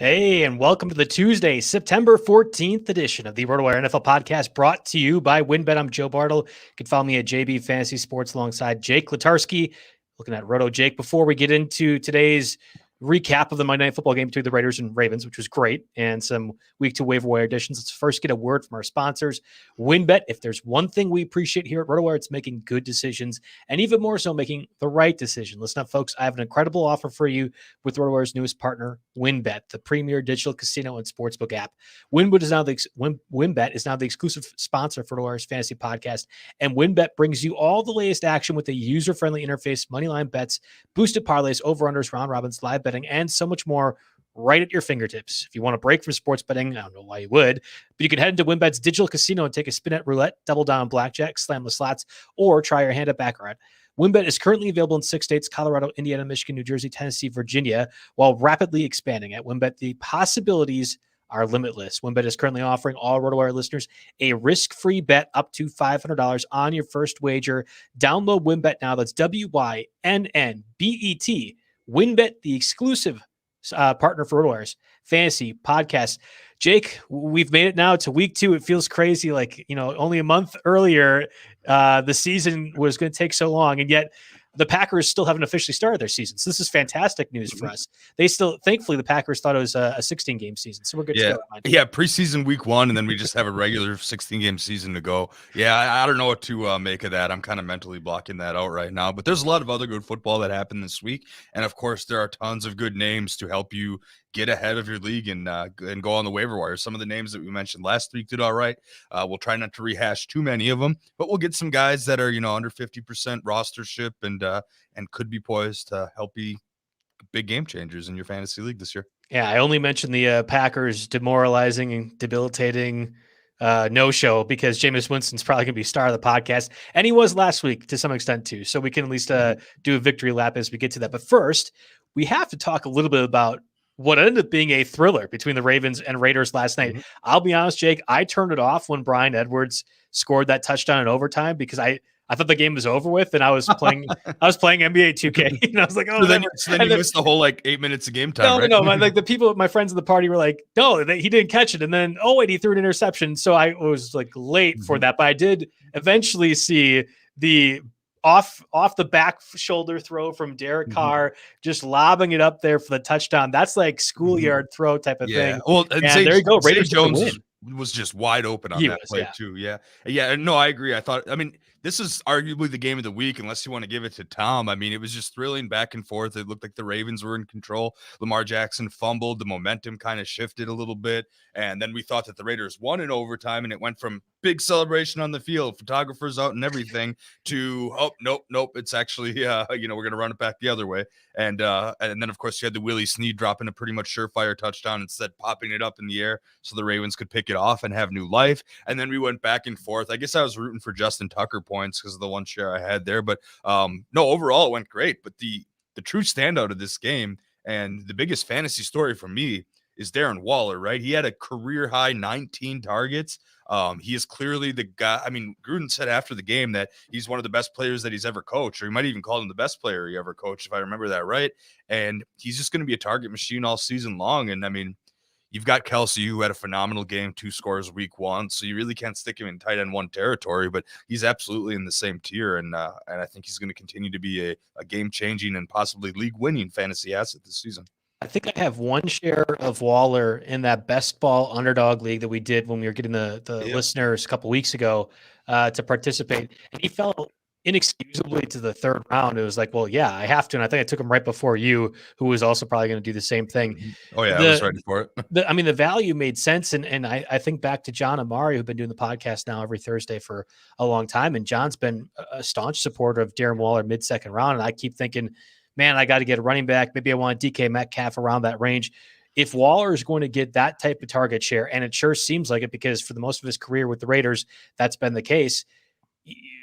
Hey, and welcome to the Tuesday, September 14th edition of the RotoWire NFL podcast brought to you by WynnBET. I'm Joe Bartel. You can follow me at JB Fantasy Sports alongside Jake Letarski. Looking at Roto Jake. Before we get into today's recap of the Monday Night Football game between the Raiders and Ravens, which was great, and some week two waiver wire additions, let's first get a word from our sponsors. WynnBET. If there's one thing we appreciate here at RotoWire, it's making good decisions, and even more so, making the right decision. Listen up, folks. I have an incredible offer for you with RotoWire's newest partner, WynnBET, the premier digital casino and sportsbook app. WynnBET is now the exclusive sponsor for RotoWire's fantasy podcast, and WynnBET brings you all the latest action with a user-friendly interface, moneyline bets, boosted parlays, over-unders, round robins, live betting, and so much more right at your fingertips. If you want to break from sports betting, I don't know why you would, but you can head into WynnBET's digital casino and take a spin at roulette, double down on blackjack, slam the slots, or try your hand at baccarat. WynnBET is currently available in 6 states: Colorado, Indiana, Michigan, New Jersey, Tennessee, Virginia, while rapidly expanding. At WynnBET, the possibilities are limitless. WynnBET is currently offering all RotoWire listeners a risk-free bet up to $500 on your first wager. Download WynnBET now. That's WYNNBET. WynnBET, the exclusive partner for RotoWire's fantasy podcast. Jake, we've made it now to week 2. It feels crazy. Like, only a month earlier, the season was going to take so long, and yet the Packers still haven't officially started their season. So this is fantastic news for us. Thankfully, the Packers thought it was a 16-game season, so we're good to go. Yeah, preseason week 1, and then we just have a regular 16-game season to go. Yeah, I don't know what to make of that. I'm kind of mentally blocking that out right now. But there's a lot of other good football that happened this week, and of course, there are tons of good names to help you get ahead of your league and go on the waiver wire. Some of the names that we mentioned last week did all right. We'll try not to rehash too many of them, but we'll get some guys that are under 50% rostership and could be poised to help be big game changers in your fantasy league this year. Yeah, I only mentioned the Packers demoralizing and debilitating no-show because Jameis Winston's probably going to be star of the podcast, and he was last week to some extent too. So we can at least do a victory lap as we get to that. But first, we have to talk a little bit about what ended up being a thriller between the Ravens and Raiders last night. I'll be honest, Jake, I turned it off when Bryan Edwards scored that touchdown in overtime because I thought the game was over with, and I was playing NBA 2K, and I was like, "Oh." So then you missed the whole 8 minutes of game time. No. The people, my friends in the party, were like, "No, he didn't catch it," and then wait, he threw an interception. So I was late for that, but I did eventually see the off the back shoulder throw from Derek Carr, just lobbing it up there for the touchdown. That's like schoolyard throw type of thing. Well, and there you go. Raiders Jones win. Was just wide open on that play too. Yeah. No, I agree. This is arguably the game of the week, unless you want to give it to Tom. It was just thrilling back and forth. It looked like the Ravens were in control. Lamar Jackson fumbled. The momentum kind of shifted a little bit. And then we thought that the Raiders won in overtime, and it went from big celebration on the field, photographers out and everything, to, oh, nope. It's actually, we're going to run it back the other way. And then, of course, you had the Willie Snead dropping a pretty much surefire touchdown instead popping it up in the air so the Ravens could pick it off and have new life. And then we went back and forth. I guess I was rooting for Justin Tucker points because of the one share I had there. But no, overall, it went great. But the true standout of this game and the biggest fantasy story for me is Darren Waller, right? He had a career high 19 targets. He is clearly the guy. Gruden said after the game that he's one of the best players that he's ever coached, or he might even call him the best player he ever coached, if I remember that right. And he's just going to be a target machine all season long. And you've got Kelsey, who had a phenomenal game, 2 scores week 1, so you really can't stick him in tight end 1 territory, but he's absolutely in the same tier, and I think he's going to continue to be a game-changing and possibly league-winning fantasy asset this season. I think I have 1 share of Waller in that best ball underdog league that we did when we were getting the listeners a couple weeks ago to participate, and he fell inexcusably to the 3rd round. It was like, well, yeah, I have to. And I think I took him right before you, who was also probably going to do the same thing. Oh yeah, I was ready for it. The value made sense. And I think back to John Amari, who've been doing the podcast now every Thursday for a long time. And John's been a staunch supporter of Darren Waller mid-second round. And I keep thinking, man, I got to get a running back. Maybe I want DK Metcalf around that range. If Waller is going to get that type of target share, and it sure seems like it because for the most of his career with the Raiders, that's been the case,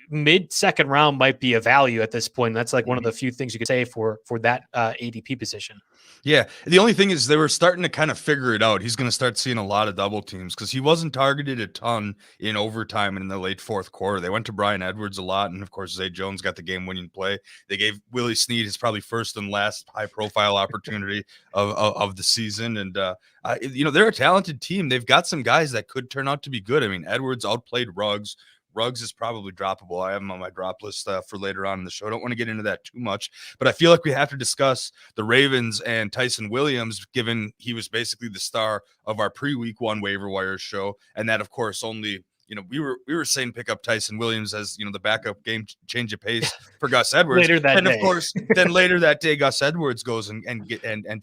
mid second round might be a value at this point. That's like one of the few things you could say for that ADP position. Yeah. The only thing is they were starting to kind of figure it out. He's going to start seeing a lot of double teams because he wasn't targeted a ton in overtime and in the late fourth quarter. They went to Bryan Edwards a lot. And of course, Zay Jones got the game winning play. They gave Willie Snead his probably first and last high profile opportunity of the season. And, they're a talented team. They've got some guys that could turn out to be good. I mean, Edwards outplayed Ruggs. Ruggs is probably droppable. I have him on my drop list for later on in the show. I don't want to get into that too much, but I feel like we have to discuss the Ravens and Tyson Williams, given he was basically the star of our pre-week 1 waiver wire show. And that, of course, only, we were saying pick up Tyson Williams as, the backup game change of pace for Gus Edwards. Later that and day. Of course, then later that day, Gus Edwards goes and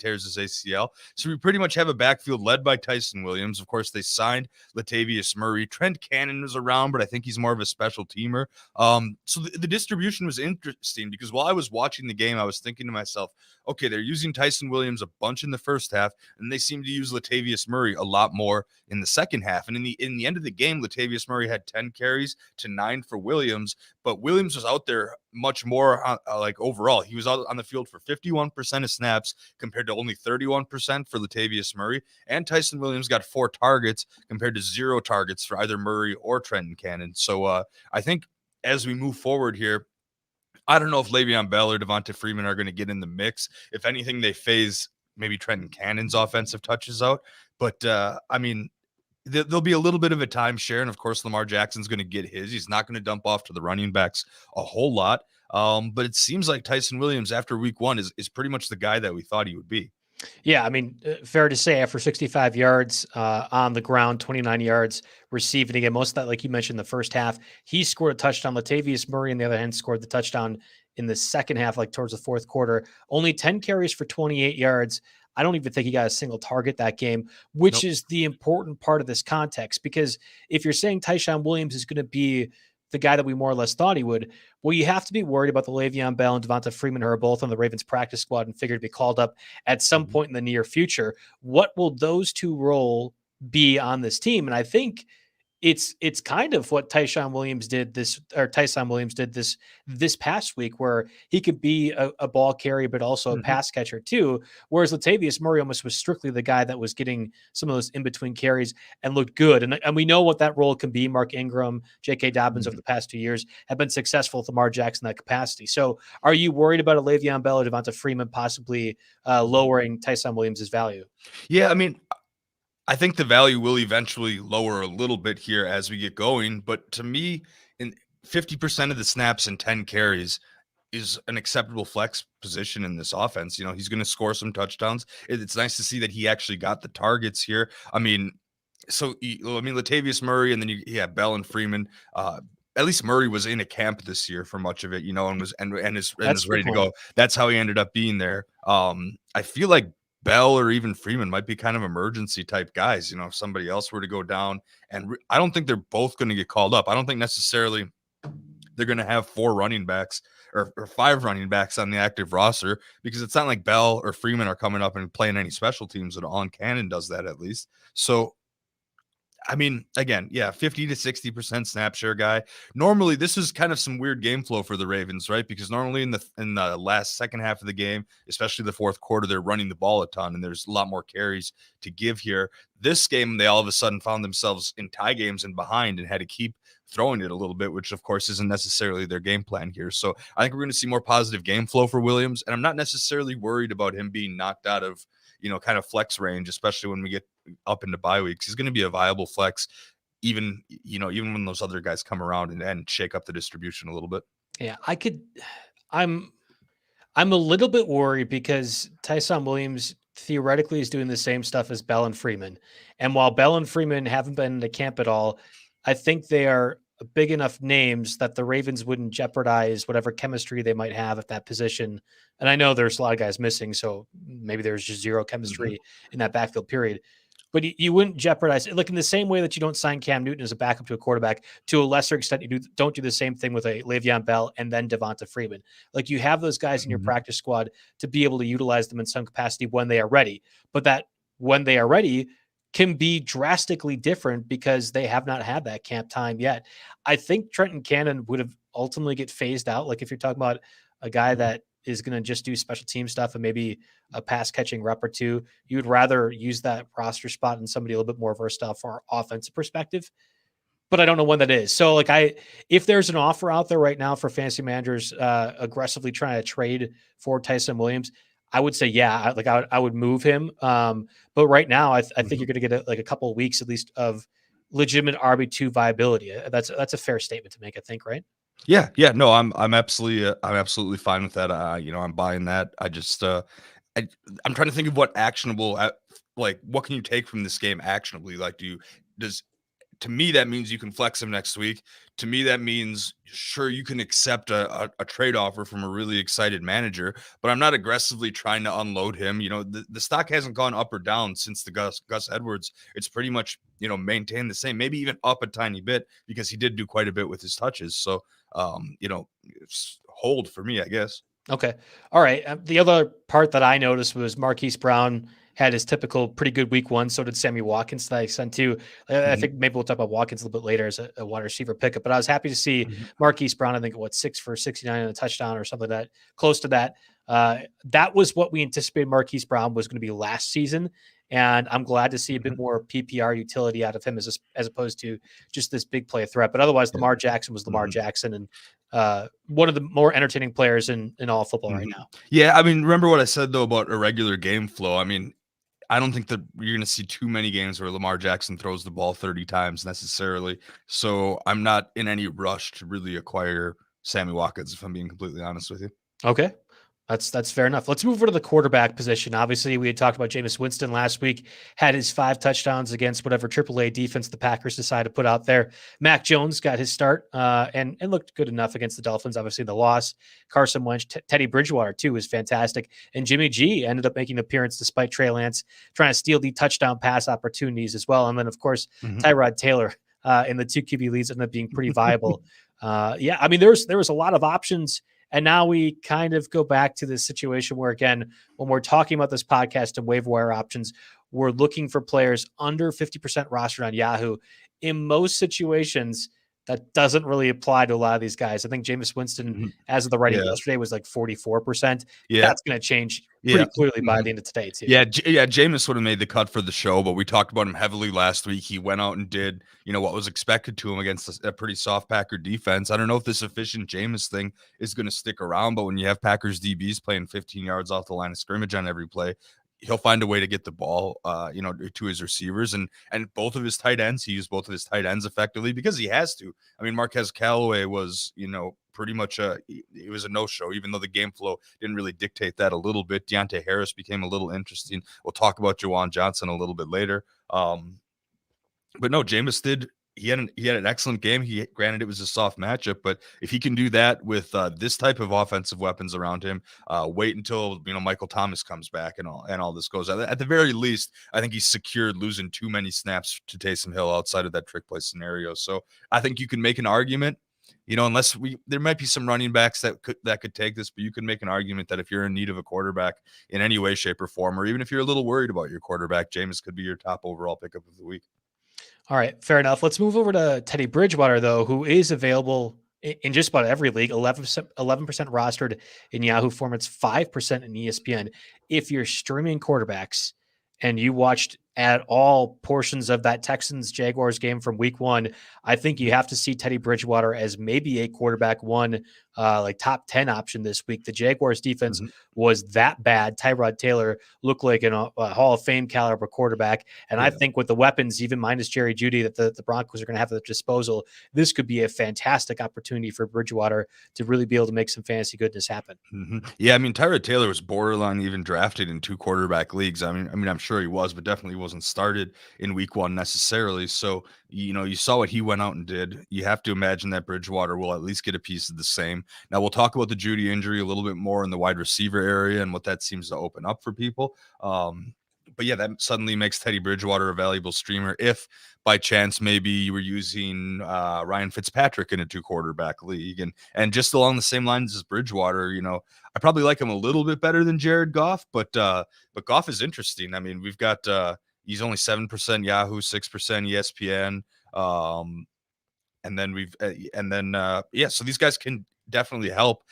tears his ACL. So we pretty much have a backfield led by Tyson Williams. Of course, they signed Latavius Murray. Trent Cannon was around, but I think he's more of a special teamer. So the distribution was interesting because while I was watching the game, I was thinking to myself, okay, they're using Tyson Williams a bunch in the first half, and they seem to use Latavius Murray a lot more in the second half. And in the end of the game, Latavius Murray had 10 carries to 9 for Williams, but Williams was out there much more overall. He was out on the field for 51% of snaps compared to only 31% for Latavius Murray. And Tyson Williams got 4 targets compared to 0 targets for either Murray or Trenton Cannon. So I think as we move forward here, I don't know if Le'Veon Bell or Devonta Freeman are going to get in the mix. If anything, they phase maybe Trenton Cannon's offensive touches out. But, there'll be a little bit of a timeshare. And, of course, Lamar Jackson's going to get his. He's not going to dump off to the running backs a whole lot. But it seems like Tyson Williams after week 1 is pretty much the guy that we thought he would be. Yeah, fair to say after 65 yards on the ground, 29 yards receiving again, most of that, like you mentioned, the first half, he scored a touchdown. Latavius Murray, on the other hand, scored the touchdown in the second half, like towards the fourth quarter. Only 10 carries for 28 yards. I don't even think he got a single target that game, which is the important part of this context. Because if you're saying Tyson Williams is going to be the guy that we more or less thought he would, well, you have to be worried about the Le'Veon Bell and Devonta Freeman, who are both on the Ravens practice squad and figured to be called up at some point in the near future. What will those two role be on this team? And I think it's kind of what Tyson Williams did this past week, where he could be a ball carrier, but also a pass catcher too. Whereas Latavius Murray almost was strictly the guy that was getting some of those in-between carries and looked good. And we know what that role can be. Mark Ingram, J.K. Dobbins over the past 2 years have been successful with Lamar Jackson in that capacity. So are you worried about a Le'Veon Bell or Devonta Freeman possibly lowering Tyson Williams' value? Yeah, I think the value will eventually lower a little bit here as we get going. But to me, in 50% of the snaps and 10 carries is an acceptable flex position in this offense. He's going to score some touchdowns. It's nice to see that he actually got the targets here. Latavius Murray, and then you have Bell and Freeman. At least Murray was in a camp this year for much of it, and was ready to go. That's how he ended up being there. I feel like Bell or even Freeman might be kind of emergency type guys. If somebody else were to go down, and I don't think they're both going to get called up. I don't think necessarily they're going to have 4 running backs or 5 running backs on the active roster, because it's not like Bell or Freeman are coming up and playing any special teams at all. And Cannon does that at least. So, again, 50 to 60% snap share guy. Normally, this is kind of some weird game flow for the Ravens, right? Because normally in the last second half of the game, especially the fourth quarter, they're running the ball a ton, and there's a lot more carries to give here. This game, they all of a sudden found themselves in tie games and behind and had to keep throwing it a little bit, which of course isn't necessarily their game plan here. So I think we're going to see more positive game flow for Williams, and I'm not necessarily worried about him being knocked out of kind of flex range, especially when we get up into bye weeks. He's going to be a viable flex, even when those other guys come around and shake up the distribution a little bit. Yeah, I'm a little bit worried because Tyson Williams theoretically is doing the same stuff as Bell and Freeman. And while Bell and Freeman haven't been in the camp at all, I think they are big enough names that the Ravens wouldn't jeopardize whatever chemistry they might have at that position. And I know there's a lot of guys missing, so maybe there's just zero chemistry in that backfield period. But you wouldn't jeopardize it. Like in the same way that you don't sign Cam Newton as a backup to a quarterback, to a lesser extent, you don't do the same thing with a Le'Veon Bell and then Devonta Freeman. Like you have those guys in your practice squad to be able to utilize them in some capacity when they are ready. But that when they are ready can be drastically different because they have not had that camp time yet. I think Trenton Cannon would have ultimately get phased out. Like if you're talking about a guy that is going to just do special team stuff and maybe a pass catching rep or two, you would rather use that roster spot in somebody a little bit more versatile for offensive perspective. But I don't know when that is. So if there's an offer out there right now for fantasy managers aggressively trying to trade for Tyson Williams, I would say, yeah, I would move him. But right now, I think you're going to get a couple of weeks at least of legitimate RB2 viability. That's a fair statement to make, I think, right? Yeah. No, I'm absolutely fine with that. I'm buying that. I just I'm trying to think of what actionable, what can you take from this game actionably? To me, that means you can flex him next week. To me, that means, sure, you can accept a trade offer from a really excited manager, but I'm not aggressively trying to unload him. The stock hasn't gone up or down since the Gus Edwards. It's pretty much, maintained the same, maybe even up a tiny bit because he did do quite a bit with his touches. So, hold for me, I guess. Okay. All right. The other part that I noticed was Marquis Brown had his typical pretty good week one. So did Sammy Watkins that I sent to. I think maybe we'll talk about Watkins a little bit later as a wide receiver pickup, but I was happy to see Marquis Brown, I think 6 for 69 and a touchdown or something like that, close to that. That was what we anticipated Marquis Brown was going to be last season. And I'm glad to see a bit more PPR utility out of him as opposed to just this big play threat. But otherwise, Lamar Jackson was Lamar Jackson and one of the more entertaining players in all football right now. Yeah, I mean, remember what I said, though, about irregular game flow. I mean, I don't think that you're going to see too many games where Lamar Jackson throws the ball 30 times necessarily. So I'm not in any rush to really acquire Sammy Watkins, if I'm being completely honest with you. Okay. That's fair enough. Let's move over to the quarterback position. Obviously, we had talked about Jameis Winston last week, had his 5 touchdowns against whatever AAA defense the Packers decided to put out there. Mac Jones got his start and looked good enough against the Dolphins. Obviously, the loss. Carson Wentz, Teddy Bridgewater, too, was fantastic. And Jimmy G ended up making an appearance despite Trey Lance trying to steal the touchdown pass opportunities as well. And then, of course, Tyrod Taylor in the 2 QB leads ended up being pretty viable. I mean, there was a lot of options. And now we kind of go back to this situation where, again, when we're talking about this podcast and waiver wire options, we're looking for players under 50% rostered on Yahoo. In most situations, that doesn't really apply to a lot of these guys. I think Jameis Winston, as of the writing yesterday, was like 44%. Yeah. That's going to change pretty clearly by the end of today, too. Yeah, Jameis would have made the cut for the show, but we talked about him heavily last week. He went out and did, what was expected to him against a pretty soft Packer defense. I don't know if this efficient Jameis thing is going to stick around, but when you have Packers DBs playing 15 yards off the line of scrimmage on every play, he'll find a way to get the ball, to his receivers and both of his tight ends. He used both of his tight ends effectively because he has to. I mean, Marquez Callaway was, pretty much it was a no-show, even though the game flow didn't really dictate that a little bit. Deontay Harris became a little interesting. We'll talk about Juwan Johnson a little bit later. But no, Jameis did. He had an excellent game. Granted, it was a soft matchup, but if he can do that with this type of offensive weapons around him, wait until Michael Thomas comes back and all this goes. At the very least, I think he's secured losing too many snaps to Taysom Hill outside of that trick play scenario. So I think you can make an argument. Unless there might be some running backs that could take this, but you can make an argument that if you're in need of a quarterback in any way, shape, or form, or even if you're a little worried about your quarterback, Jameis could be your top overall pickup of the week. All right, fair enough. Let's move over to Teddy Bridgewater, though, who is available in just about every league, 11% rostered in Yahoo formats, 5% in ESPN. If you're streaming quarterbacks and you watched at all portions of that Texans-Jaguars game from week 1, I think you have to see Teddy Bridgewater as maybe a quarterback 1, top 10 option this week. The Jaguars defense was that bad. Tyrod Taylor looked like a Hall of Fame caliber quarterback. And I think with the weapons, even minus Jerry Jeudy, that the Broncos are going to have at their disposal, this could be a fantastic opportunity for Bridgewater to really be able to make some fantasy goodness happen. Yeah, I mean, Tyrod Taylor was borderline even drafted in 2 quarterback leagues. I mean, I'm sure he was, but definitely wasn't started in week 1 necessarily. So, you saw what he went out and did. You have to imagine that Bridgewater will at least get a piece of the same. Now, we'll talk about the Jeudy injury a little bit more in the wide receiver area and what that seems to open up for people. But yeah, that suddenly makes Teddy Bridgewater a valuable streamer. If by chance, maybe you were using Ryan Fitzpatrick in a 2 quarterback league and just along the same lines as Bridgewater, I probably like him a little bit better than Jared Goff, but Goff is interesting. I mean, we've got, He's only 7% Yahoo, 6% ESPN. So these guys can definitely help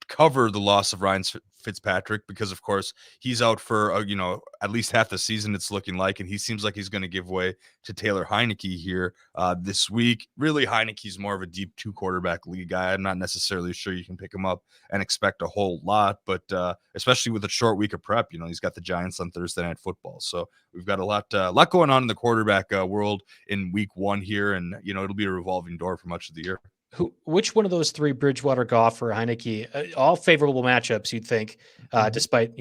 cover the loss of Ryan Fitzpatrick, because of course he's out for at least half the season, it's looking like, and he seems like he's going to give way to Taylor Heineke here this week. Really, Heineke's more of a deep 2-quarterback league guy. I'm not necessarily sure you can pick him up and expect a whole lot, but especially with a short week of prep, he's got the Giants on Thursday Night Football, so we've got a lot going on in the quarterback world in week 1 here, and it'll be a revolving door for much of the year. Which one of those three, Bridgewater, Goff, or Heineke, all favorable matchups, you'd think, despite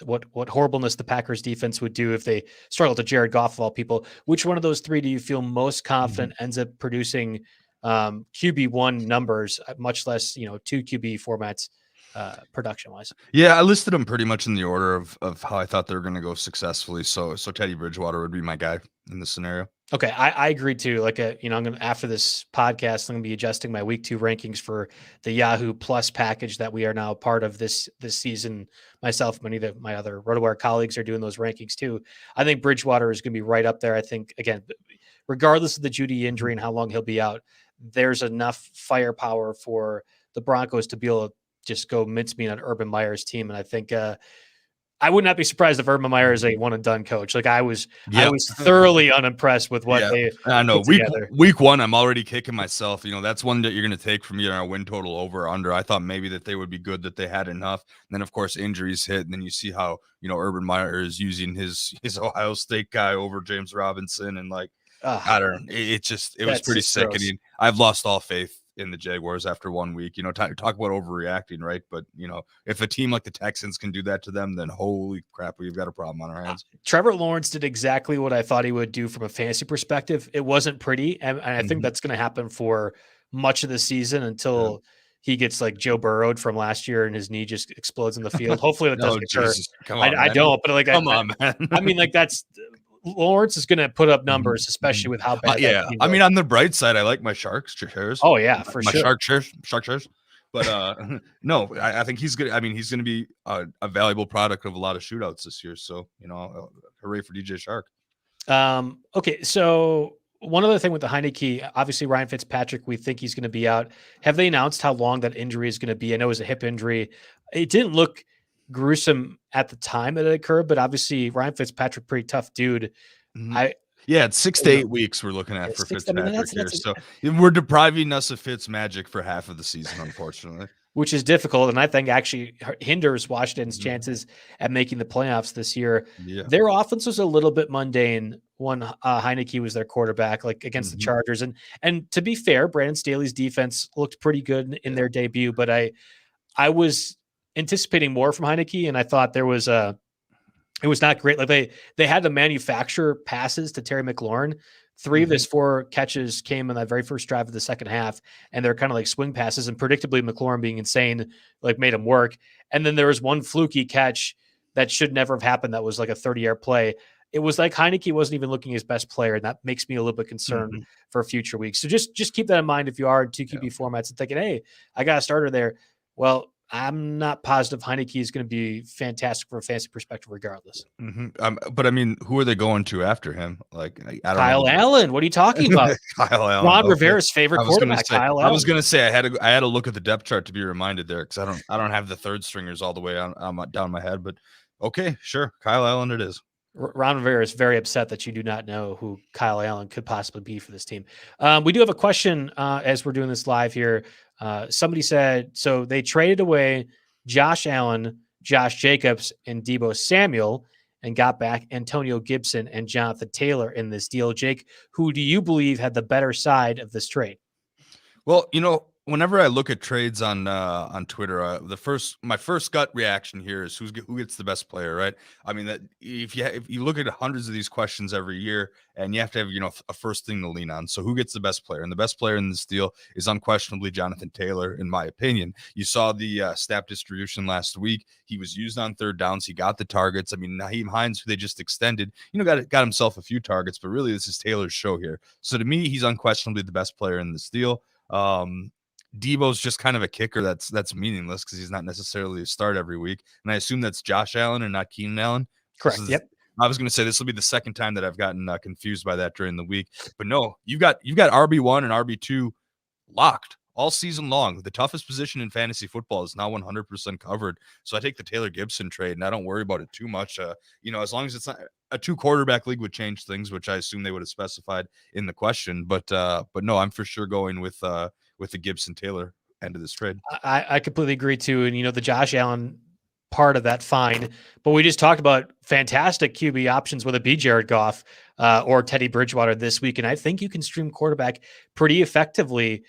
what horribleness the Packers defense would do if they struggle to Jared Goff of all people? Which one of those three do you feel most confident ends up producing QB1 numbers, much less 2 QB formats production wise? Yeah, I listed them pretty much in the order of how I thought they were going to go successfully. So Teddy Bridgewater would be my guy in this scenario. Okay, I agree too. Like, I'm gonna, after this podcast, I'm gonna be adjusting my week 2 rankings for the Yahoo Plus package that we are now part of this season. Myself, many of my other RotoWire colleagues are doing those rankings too. I think Bridgewater is gonna be right up there. I think, again, regardless of the Judy injury and how long he'll be out, there's enough firepower for the Broncos to be able to just go mincemeat on Urban Meyer's team. And I think I would not be surprised if Urban Meyer is a one and done coach. Like, I was thoroughly unimpressed with what they. I know week 1, I'm already kicking myself. That's one that you're going to take from me on our win total over or under. I thought maybe that they would be good, that they had enough. And then of course injuries hit, and then you see how Urban Meyer is using his Ohio State guy over James Robinson, and like I don't know. It was pretty sickening. I've lost all faith in the Jaguars after 1 week. Talk about overreacting, right? But if a team like the Texans can do that to them, then holy crap, we've got a problem on our hands. Trevor Lawrence did exactly what I thought he would do from a fantasy perspective. It wasn't pretty, and I think that's going to happen for much of the season until he gets like Joe Burrowed from last year and his knee just explodes in the field. Hopefully that doesn't occur. Come on, I don't, but like, come on, man. I mean, like, that's Lawrence is going to put up numbers, especially with how bad. I mean, on the bright side, I like my Sharks shares. Oh yeah, for my sure. Shark shares. But no, I think he's good. I mean, he's going to be a valuable product of a lot of shootouts this year. So hooray for DJ Shark. Okay, so one other thing with the Heineke, obviously Ryan Fitzpatrick, we think he's going to be out. Have they announced how long that injury is going to be? I know it was a hip injury. It didn't look gruesome at the time that it occurred, but obviously Ryan Fitzpatrick, pretty tough dude. It's 6 to 8 weeks we're looking at for Fitzpatrick here. So we're depriving us of Fitz magic for half of the season, unfortunately. Which is difficult, and I think actually hinders Washington's chances at making the playoffs this year. Yeah. Their offense was a little bit mundane when Heineke was their quarterback, like against the Chargers. And to be fair, Brandon Staley's defense looked pretty good in their debut, but I was anticipating more from Heineke, and I thought it was not great. Like they had to manufacture passes to Terry McLaurin. 3 of his 4 catches came in that very first drive of the second half, and they're kind of like swing passes, and predictably McLaurin being insane like made him work. And then there was one fluky catch that should never have happened that was like a 30-yard play. It was like Heineke wasn't even looking his best player, and that makes me a little bit concerned for future weeks. So just keep that in mind if you are in 2 QB formats and thinking, hey, I got a starter there. Well, I'm not positive Heineke is going to be fantastic from a fantasy perspective regardless. But I mean, who are they going to after him? Like, I don't Kyle know. Allen. What are you talking about? Kyle Allen. Ron Rivera's favorite quarterback, Kyle Allen. I was going to say I had to look at the depth chart to be reminded there, because I don't have the third stringers all the way down my head. But okay, sure, Kyle Allen it is. Ron Rivera is very upset that you do not know who Kyle Allen could possibly be for this team. We do have a question as we're doing this live here. Somebody said, so they traded away Josh Allen, Josh Jacobs, and Deebo Samuel and got back Antonio Gibson and Jonathan Taylor in this deal. Jake, who do you believe had the better side of this trade? Well, whenever I look at trades on Twitter, my first gut reaction here is who gets the best player, right? I mean, that if you look at hundreds of these questions every year, and you have to have a first thing to lean on. So who gets the best player? And the best player in this deal is unquestionably Jonathan Taylor, in my opinion. You saw the snap distribution last week. He was used on third downs. He got the targets. I mean, Nyheim Hines, who they just extended, got himself a few targets, but really this is Taylor's show here. So to me, he's unquestionably the best player in this deal. Deebo's just kind of a kicker that's meaningless because he's not necessarily a start every week. And I assume that's Josh Allen and not Keenan Allen. Correct. Yep. I was going to say this will be the second time that I've gotten confused by that during the week. But no, you've got RB1 and RB2 locked all season long. The toughest position in fantasy football is now 100% covered. So I take the Taylor Gibson trade, and I don't worry about it too much. As long as it's not a 2-quarterback league would change things, which I assume they would have specified in the question. But no, I'm for sure going with the Gibson Taylor end of this trade. I completely agree too. And the Josh Allen part of that, fine. But we just talked about fantastic QB options, whether it be Jared Goff or Teddy Bridgewater this week. And I think you can stream quarterback pretty effectively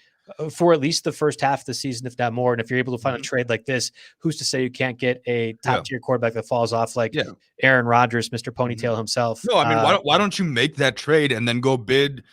for at least the first half of the season, if not more. And if you're able to find a trade like this, who's to say you can't get a top tier quarterback that falls off like Aaron Rodgers, Mr. Ponytail himself? No, I mean, why don't you make that trade and then go bid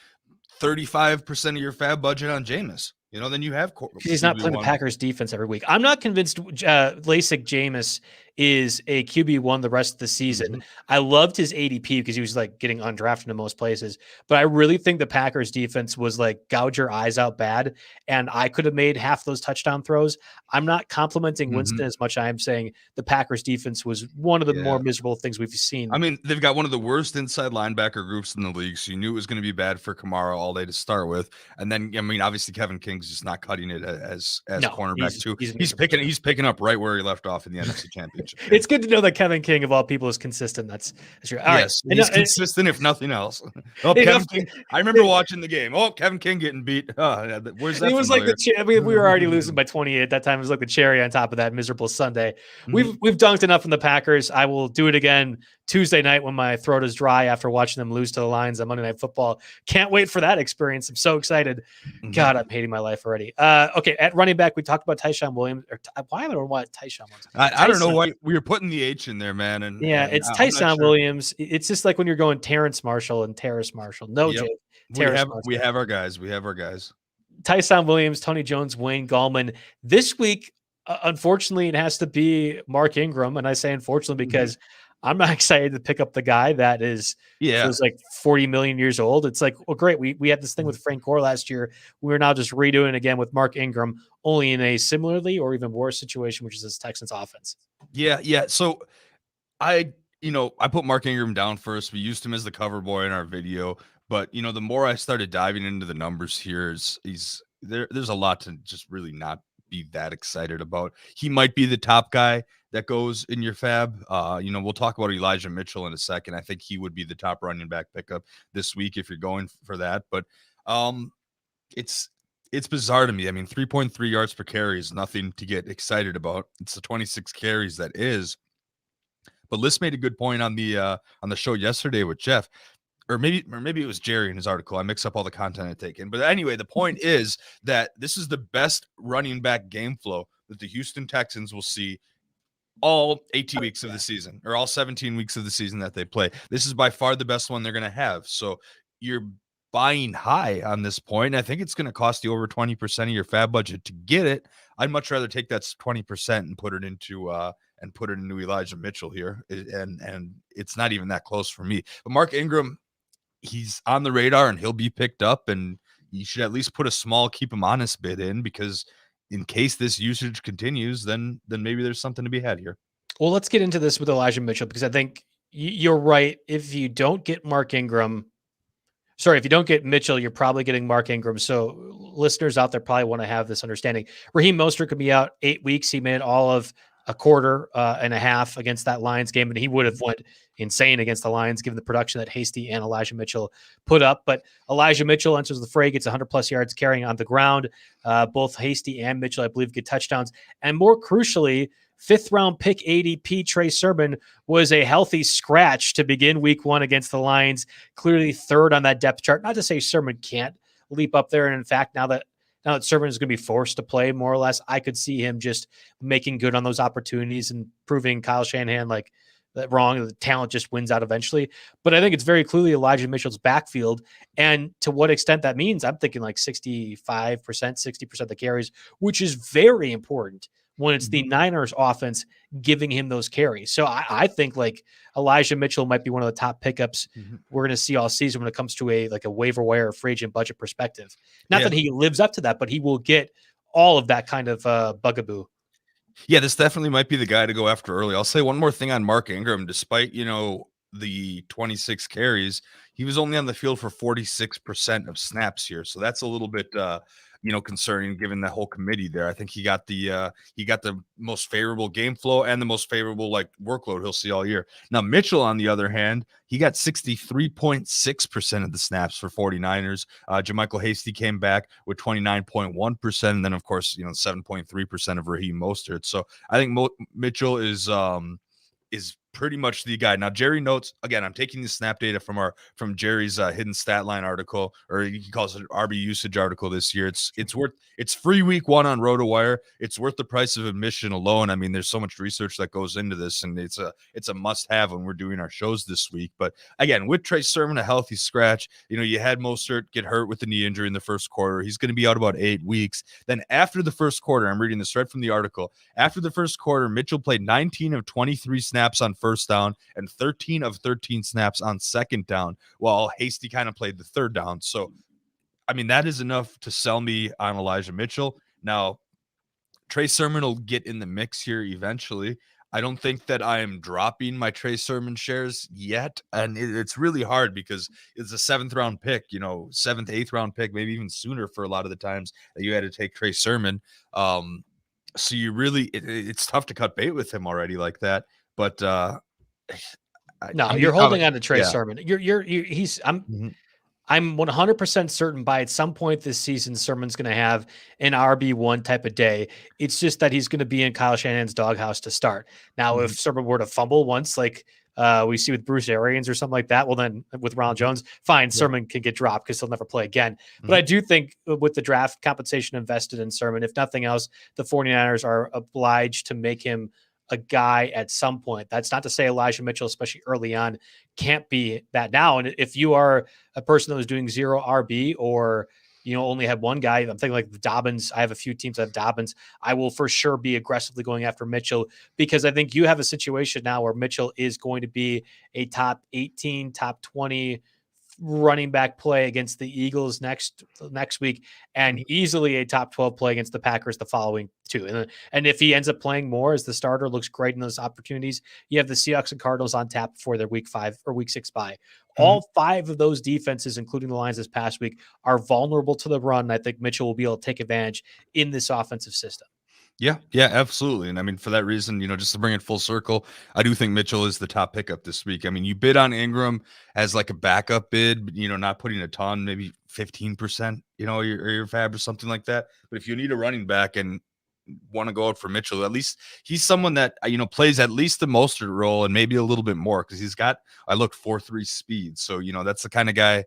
35% of your fab budget on Jameis? Then you have. He's not playing the Packers defense every week. I'm not convinced LASIK Jameis is a QB1 the rest of the season. I loved his ADP because he was like getting undrafted in most places, but I really think the Packers defense was like gouge your eyes out bad, and I could have made half those touchdown throws. I'm not complimenting Winston as much. I am saying the Packers defense was one of the more miserable things we've seen. I mean, they've got one of the worst inside linebacker groups in the league, so you knew it was going to be bad for Kamara all day to start with. And then, I mean, obviously Kevin King's just not cutting it as cornerback too. He's picking up right where he left off in the NFC Championship. It's good to know that Kevin King of all people is consistent. That's true. Yes, he's consistent if nothing else. Kevin King. I remember watching the game. Kevin King getting beat. Where's that? It was like we were already losing by 28 at that time. It was like the cherry on top of that miserable Sunday. We've dunked enough in the Packers. I will do it again Tuesday night when my throat is dry after watching them lose to the Lions on Monday Night Football. Can't wait for that experience. I'm so excited. God, I'm hating my life already. Okay, at running back, we talked about Tyson Williams. Why I don't know why Tyson Williams. I don't know why we were putting the H in there, man. And it's Tyson Williams. It's just like when you're going Terrence Marshall and Terrace Marshall. No, Jake. We have our guys. We have our guys. Tyson Williams, Tony Jones, Wayne Gallman. This week, unfortunately, it has to be Mark Ingram. And I say unfortunately because I'm not excited to pick up the guy that feels like 40 million years old. It's like, well, great. We had this thing with Frank Gore last year. We're now just redoing it again with Mark Ingram, only in a similarly or even worse situation, which is this Texans offense. Yeah. So I put Mark Ingram down first. We used him as the cover boy in our video. But, the more I started diving into the numbers here, there's a lot to just really not be that excited about. He might be the top guy that goes in your fab. We'll talk about Elijah Mitchell in a second. I think he would be the top running back pickup this week if you're going for that. But it's bizarre to me. I mean, 3.3 yards per carry is nothing to get excited about. It's the 26 carries that is. But Liz made a good point on the show yesterday with Jeff. Or maybe it was Jerry in his article. I mix up all the content I take in. But anyway, the point is that this is the best running back game flow that the Houston Texans will see all 18 weeks of the season, or all 17 weeks of the season that they play. This is by far the best one they're going to have. So you're buying high on this point. I think it's going to cost you over 20% of your fab budget to get it. I'd much rather take that 20% and put it into Elijah Mitchell here. And it's not even that close for me. But Mark Ingram, he's on the radar and he'll be picked up, and you should at least put a small keep him honest bid in, because in case this usage continues, then maybe there's something to be had here. Well, let's get into this with Elijah Mitchell, because I think you're right. If you don't get Mitchell, you're probably getting Mark Ingram. So listeners out there probably want to have this understanding. Raheem Mostert could be out 8 weeks. He made all of a quarter and a half against that Lions game, and he would have went insane against the Lions given the production that Hasty and Elijah Mitchell put up. But Elijah Mitchell enters the fray, gets 100+ yards carrying on the ground. Both Hasty and Mitchell, I believe, get touchdowns. And more crucially, 5th-round pick ADP Trey Sermon was a healthy scratch to begin week 1 against the Lions, clearly 3rd on that depth chart. Not to say Sermon can't leap up there. And in fact, now that Sermon is going to be forced to play more or less, I could see him just making good on those opportunities and proving Kyle Shanahan that wrong. The talent just wins out eventually. But I think it's very clearly Elijah Mitchell's backfield. And to what extent that means, I'm thinking like 65%, 60% of the carries, which is very important when it's the Niners offense giving him those carries. So I think like Elijah Mitchell might be one of the top pickups we're going to see all season when it comes to a waiver wire free agent budget perspective. Not that he lives up to that, but he will get all of that kind of bugaboo. Yeah, this definitely might be the guy to go after early. I'll say one more thing on Mark Ingram. Despite, the 26 carries, he was only on the field for 46% of snaps here. So that's a little bit, concerning given the whole committee there. I think he got the most favorable game flow and the most favorable workload he'll see all year. Now, Mitchell, on the other hand, he got 63.6% of the snaps for 49ers. JaMychal Hasty came back with 29.1%. And then, of course, 7.3% of Raheem Mostert. So I think Mitchell is pretty much the guy. Now, Jerry notes, again, I'm taking the snap data from Jerry's hidden stat line article, or he calls it RB usage article this year. It's free week 1 on RotoWire. It's worth the price of admission alone. I mean, there's so much research that goes into this, and it's a must have when we're doing our shows this week. But again, with Trey Sermon, a healthy scratch, you had Mostert get hurt with the knee injury in the first quarter. He's going to be out about 8 weeks. Then after the first quarter, I'm reading this right from the article. After the first quarter, Mitchell played 19 of 23 snaps on first down and 13 of 13 snaps on second down, while Hasty kind of played the third down. So, I mean, that is enough to sell me on Elijah Mitchell. Now, Trey Sermon will get in the mix here eventually. I don't think that I am dropping my Trey Sermon shares yet. And it's really hard because it's a 7th round pick, 7th, 8th round pick, maybe even sooner for a lot of the times that you had to take Trey Sermon. So you really, it's tough to cut bait with him already like that. But you're holding on to Trey Sermon. I'm 100% certain by at some point this season, Sermon's going to have an RB1 type of day. It's just that he's going to be in Kyle Shanahan's doghouse to start. Now, if Sermon were to fumble once, like we see with Bruce Arians or something like that, well, then with Ronald Jones, fine, Sermon can get dropped because he'll never play again. But I do think with the draft compensation invested in Sermon, if nothing else, the 49ers are obliged to make him a guy at some point. That's not to say Elijah Mitchell, especially early on, can't be that now. And if you are a person that was doing 0 RB or, only had one guy, I'm thinking like Dobbins. I have a few teams that have Dobbins. I will for sure be aggressively going after Mitchell because I think you have a situation now where Mitchell is going to be a top 18, top 20 running back play against the Eagles next week, and easily a top 12 play against the Packers the following 2. And if he ends up playing more as the starter, looks great in those opportunities. You have the Seahawks and Cardinals on tap before their week 5 or week 6 bye. All 5 of those defenses, including the Lions this past week, are vulnerable to the run. I think Mitchell will be able to take advantage in this offensive system. Yeah, absolutely. And I mean, for that reason, just to bring it full circle, I do think Mitchell is the top pickup this week. I mean, you bid on Ingram as like a backup bid, but, not putting a ton, maybe 15%, your fab or something like that. But if you need a running back and want to go out for Mitchell, at least he's someone that, plays at least the Mostert role and maybe a little bit more because he's got, 4.3 speed. So, that's the kind of guy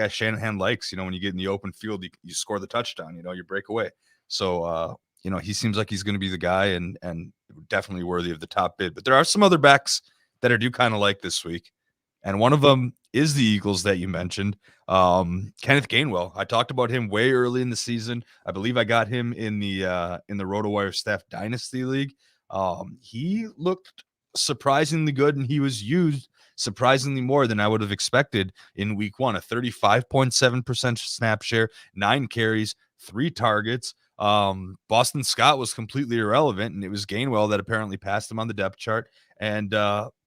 Shanahan likes, when you get in the open field, you score the touchdown, you break away. So, he seems like he's going to be the guy and definitely worthy of the top bid. But there are some other backs that I do kind of like this week. And one of them is the Eagles that you mentioned, Kenneth Gainwell. I talked about him way early in the season. I believe I got him in the RotoWire Staff Dynasty League. He looked surprisingly good, and he was used surprisingly more than I would have expected in week 1. A 35.7% snap share, 9 carries, 3 targets. Boston Scott was completely irrelevant, and it was Gainwell that apparently passed him on the depth chart and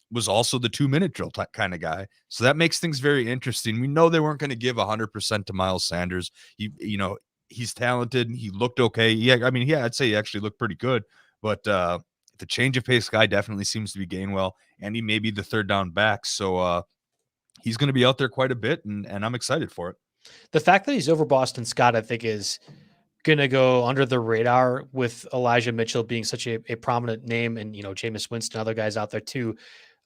was also the 2-minute drill kind of guy. So that makes things very interesting. We know they weren't going to give 100% to Miles Sanders. He's talented. He looked okay. I'd say he actually looked pretty good, but the change of pace guy definitely seems to be Gainwell, and he may be the third down back. So he's going to be out there quite a bit, and I'm excited for it. The fact that he's over Boston Scott, I think, is going to go under the radar with Elijah Mitchell being such a prominent name, and Jameis Winston, other guys out there too.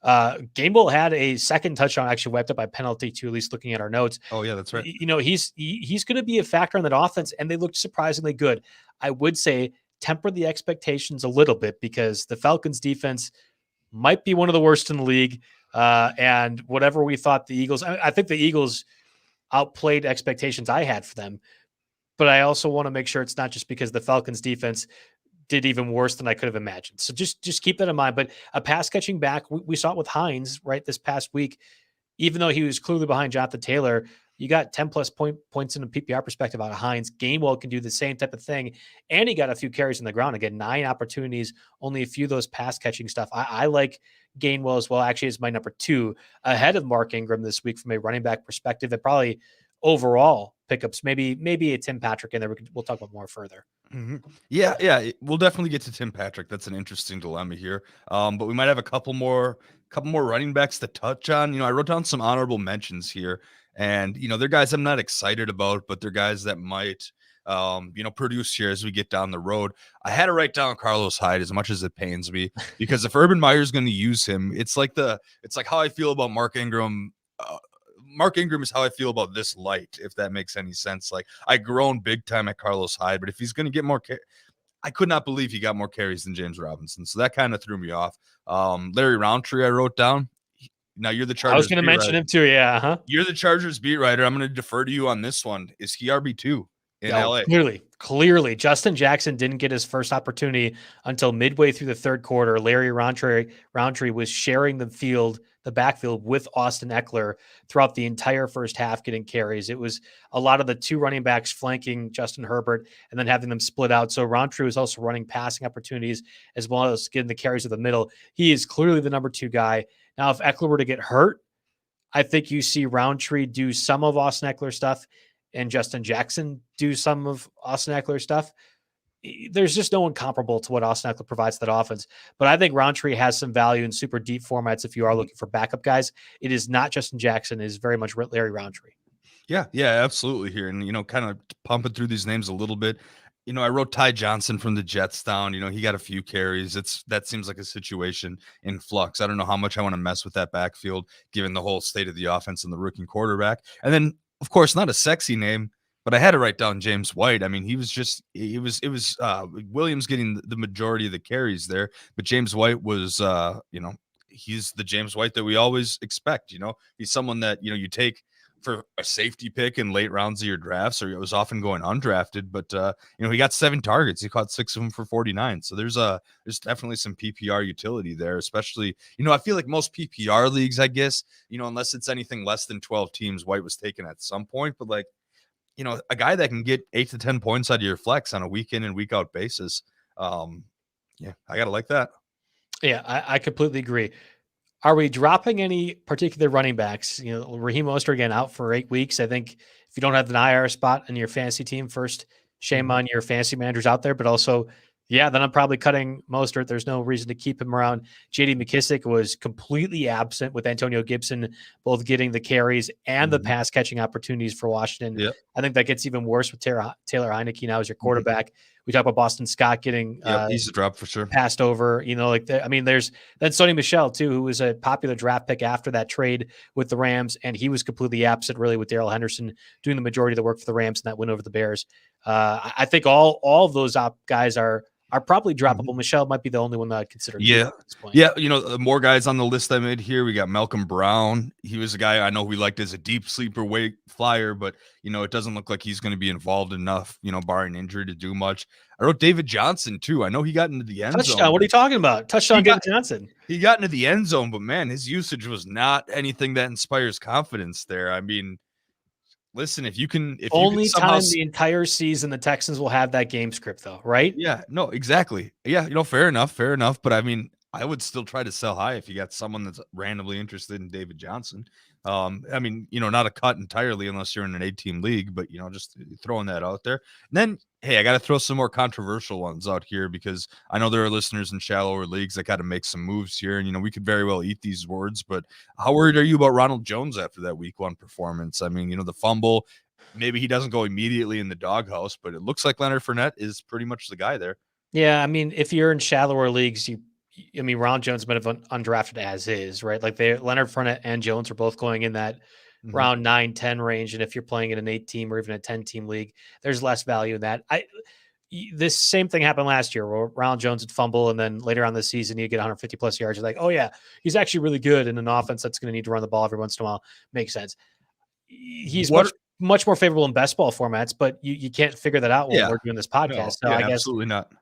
Gainwell had a second touchdown actually wiped up by penalty too, at least looking at our notes. Oh yeah, that's right. He's going to be a factor in that offense, and they looked surprisingly good. I would say temper the expectations a little bit because the Falcons defense might be one of the worst in the league. And whatever we thought the Eagles, I think the Eagles outplayed expectations I had for them. But I also want to make sure it's not just because the Falcons defense did even worse than I could have imagined. So just keep that in mind. But a pass catching back, we saw it with Hines right this past week. Even though he was clearly behind Jonathan Taylor, you got 10 plus points in a PPR perspective out of Hines. Gainwell can do the same type of thing. And he got a few carries on the ground. Again, 9 opportunities, only a few of those pass catching stuff. I like Gainwell as well. Actually, is my number 2 ahead of Mark Ingram this week from a running back perspective. And probably overall pickups, maybe a Tim Patrick in there. We'll talk about more further. Mm-hmm. Yeah, we'll definitely get to Tim Patrick. That's an interesting dilemma here. But we might have a couple more running backs to touch on. I wrote down some honorable mentions here, and they're guys I'm not excited about, but they're guys that might produce here as we get down the road. I had to write down Carlos Hyde, as much as it pains me, because if Urban Meyer's going to use him, it's like how I feel about Mark Ingram. Mark Ingram is how I feel about this light, if that makes any sense. Like, I grown big time at Carlos Hyde, but if he's going to get more I could not believe he got more carries than James Robinson. So that kind of threw me off. Larry Roundtree, I wrote down. Now you're the Chargers. I was going to mention him too. Yeah. Uh-huh. You're the Chargers beat writer. I'm going to defer to you on this one. Is he RB2 in LA? Clearly. Justin Jackson didn't get his first opportunity until midway through the third quarter. Larry Roundtree was sharing the backfield with Austin Eckler throughout the entire first half, getting carries. It was a lot of the 2 running backs flanking Justin Herbert and then having them split out. So Roundtree was also running passing opportunities as well as getting the carries of the middle. He is clearly the number 2 guy. Now, if Eckler were to get hurt, I think you see Roundtree do some of Austin Eckler stuff and Justin Jackson do some of Austin Eckler stuff. There's just no one comparable to what Austin Eckler provides to that offense. But I think Roundtree has some value in super deep formats if you are looking for backup guys. It is not Justin Jackson. It is very much Larry Roundtree. Yeah, absolutely here. And, kind of pumping through these names a little bit. I wrote Ty Johnson from the Jets down. He got a few carries. That seems like a situation in flux. I don't know how much I want to mess with that backfield, given the whole state of the offense and the rookie quarterback. And then, of course, not a sexy name, but I had to write down James White. I mean, it was Williams getting the majority of the carries there, but James White was, he's the James White that we always expect. He's someone that, you take for a safety pick in late rounds of your drafts, or it was often going undrafted, but he got 7 targets. He caught 6 of them for 49. So there's definitely some PPR utility there, especially, I feel like most PPR leagues, I guess, unless it's anything less than 12 teams, White was taken at some point, but like, a guy that can get 8 to 10 points out of your flex on a week in and week out basis. I got to like that. Yeah, I completely agree. Are we dropping any particular running backs? Raheem Mostert again out for 8 weeks. I think if you don't have an IR spot in your fantasy team, first, shame on your fantasy managers out there, but also, then I'm probably cutting Mostert. There's no reason to keep him around. J.D. McKissick was completely absent with Antonio Gibson, both getting the carries and the pass catching opportunities for Washington. Yep. I think that gets even worse with Taylor Heineke now as your quarterback. We talk about Boston Scott getting he's a drop for sure. Passed over. There's then Sony Michel too, who was a popular draft pick after that trade with the Rams, and he was completely absent really with Darrell Henderson doing the majority of the work for the Rams in that win over the Bears. I think all of those guys are probably droppable. Michelle might be the only one that I'd consider. At this point. Yeah. More guys on the list I made here. We got Malcolm Brown. He was a guy I know we liked as a deep sleeper weight flyer, but it doesn't look like he's going to be involved enough, barring injury, to do much. I wrote David Johnson too. I know he got into the end zone. What are you talking about? Touchdown, David Johnson. He got into the end zone, but man, his usage was not anything that inspires confidence there. I mean, listen, if time the entire season the Texans will have that game script though, right? Yeah, no, exactly. Yeah, fair enough. But I mean, I would still try to sell high if you got someone that's randomly interested in David Johnson. Not a cut entirely unless you're in an 8-team league, but just throwing that out there. And then, hey, I got to throw some more controversial ones out here because I know there are listeners in shallower leagues that got to make some moves here. And, we could very well eat these words, but how worried are you about Ronald Jones after that week 1 performance? I mean, the fumble, maybe he doesn't go immediately in the doghouse, but it looks like Leonard Fournette is pretty much the guy there. Yeah. I mean, if you're in shallower leagues, Ronald Jones might have undrafted as is, right? Like Leonard Fournette and Jones are both going in that round 9-10 range. And if you're playing in an 8-team or even a 10-team league, there's less value in that. This same thing happened last year where Ronald Jones would fumble, and then later on this season, he'd get 150 plus yards. You're like, oh yeah, he's actually really good in an offense that's going to need to run the ball every once in a while. Makes sense. He's much more favorable in best ball formats, but you can't figure that out when we're doing this podcast. No, I guess absolutely not.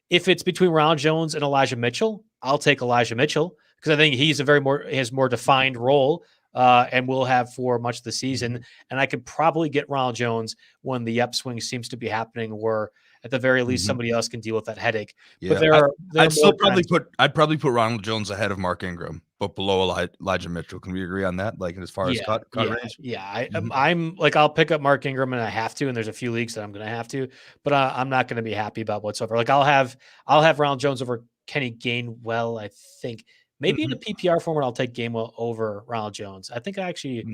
If it's between Ronald Jones and Elijah Mitchell, I'll take Elijah Mitchell because I think he's has more defined role and will have for much of the season. And I could probably get Ronald Jones when the upswing seems to be happening, where at the very least somebody else can deal with that headache. Yeah, but I'd probably put Ronald Jones ahead of Mark Ingram, but below Elijah Mitchell. Can we agree on that? Like as far as cut range? Yeah. I'm like, I'll pick up Mark Ingram and I have to, and there's a few leagues that I'm going to have to, but I'm not going to be happy about whatsoever. Like I'll have Ronald Jones over Kenny Gainwell. I think maybe in the PPR format, I'll take Gainwell over Ronald Jones. I think I actually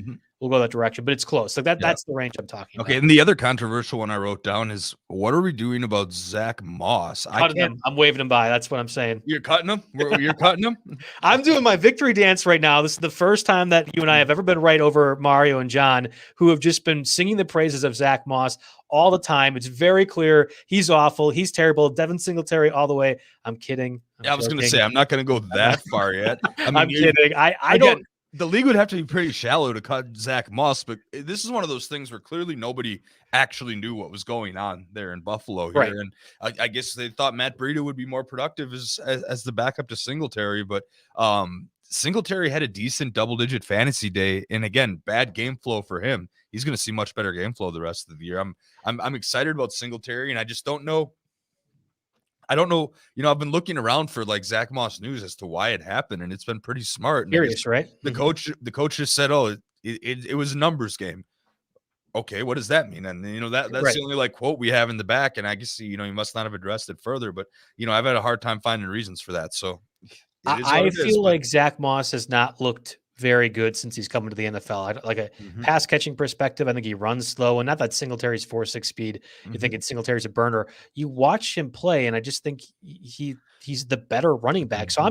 will go that direction, but it's close. Like that's the range I'm talking about. Okay, and the other controversial one I wrote down is, what are we doing about Zack Moss? I'm waving him by. That's what I'm saying. You're cutting him? You're cutting him? I'm doing my victory dance right now. This is the first time that you and I have ever been right over Mario and John, who have just been singing the praises of Zack Moss all the time. It's very clear. He's awful. He's terrible. Devin Singletary all the way. I'm kidding. I was going to say, I'm not going to go that far yet. I'm kidding. I don't. The league would have to be pretty shallow to cut Zack Moss, but this is one of those things where clearly nobody actually knew what was going on there in Buffalo here. Right. And I guess they thought Matt Breida would be more productive as the backup to Singletary, but Singletary had a decent double-digit fantasy day, and again, bad game flow for him. He's going to see much better game flow the rest of the year. I'm excited about Singletary, and I just don't know. I don't know. I've been looking around for like Zack Moss news as to why it happened, and it's been pretty smart. Curious, right? The coach just said, "Oh, it was a numbers game." Okay, what does that mean? And that's right. The only like quote we have in the back, and I guess you must not have addressed it further. But I've had a hard time finding reasons for that. So I feel like Zack Moss has not looked very good since he's come into the NFL. Like a pass catching perspective, I think he runs slow, and not that Singletary's 4.6 speed. You're thinking Singletary's a burner. You watch him play, and I just think he's the better running back. So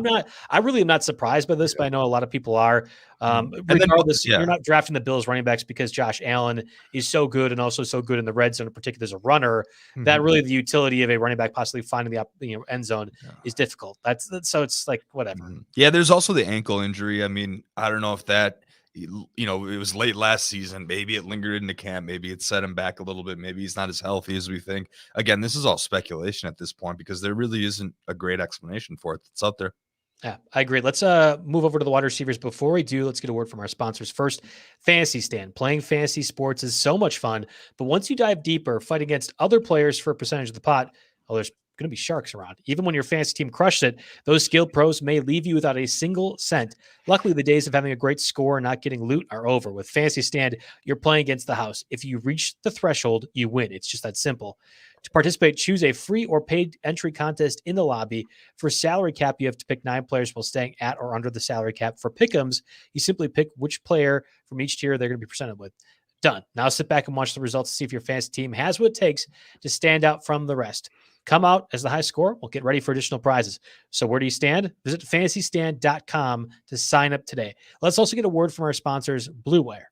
I really am not surprised by this, but I know a lot of people are. Regardless, you're not drafting the Bills running backs because Josh Allen is so good and also so good in the red zone, in particular as a runner, that really the utility of a running back possibly finding the end zone is difficult. So it's like whatever. Yeah, there's also the ankle injury. I mean, I don't know if that it was late last season. Maybe it lingered into camp. Maybe it set him back a little bit. Maybe he's not as healthy as we think. Again, this is all speculation at this point because there really isn't a great explanation for it that's out there. Yeah, I agree. Let's move over to the wide receivers. Before we do, let's get a word from our sponsors. First, Fantasy Stand. Playing fantasy sports is so much fun, but once you dive deeper, fight against other players for a percentage of the pot, there's going to be sharks around. Even when your fantasy team crushes it, those skilled pros may leave you without a single cent. Luckily, the days of having a great score and not getting loot are over. With Fantasy Stand, you're playing against the house. If you reach the threshold, you win. It's just that simple. To participate, choose a free or paid entry contest in the lobby. For salary cap, you have to pick 9 players while staying at or under the salary cap. For pick'ems, you simply pick which player from each tier they're going to be presented with. Done. Now sit back and watch the results to see if your fantasy team has what it takes to stand out from the rest. Come out as the high score. We'll get ready for additional prizes. So where do you stand? Visit fantasystand.com to sign up today. Let's also get a word from our sponsors, Blue Wire.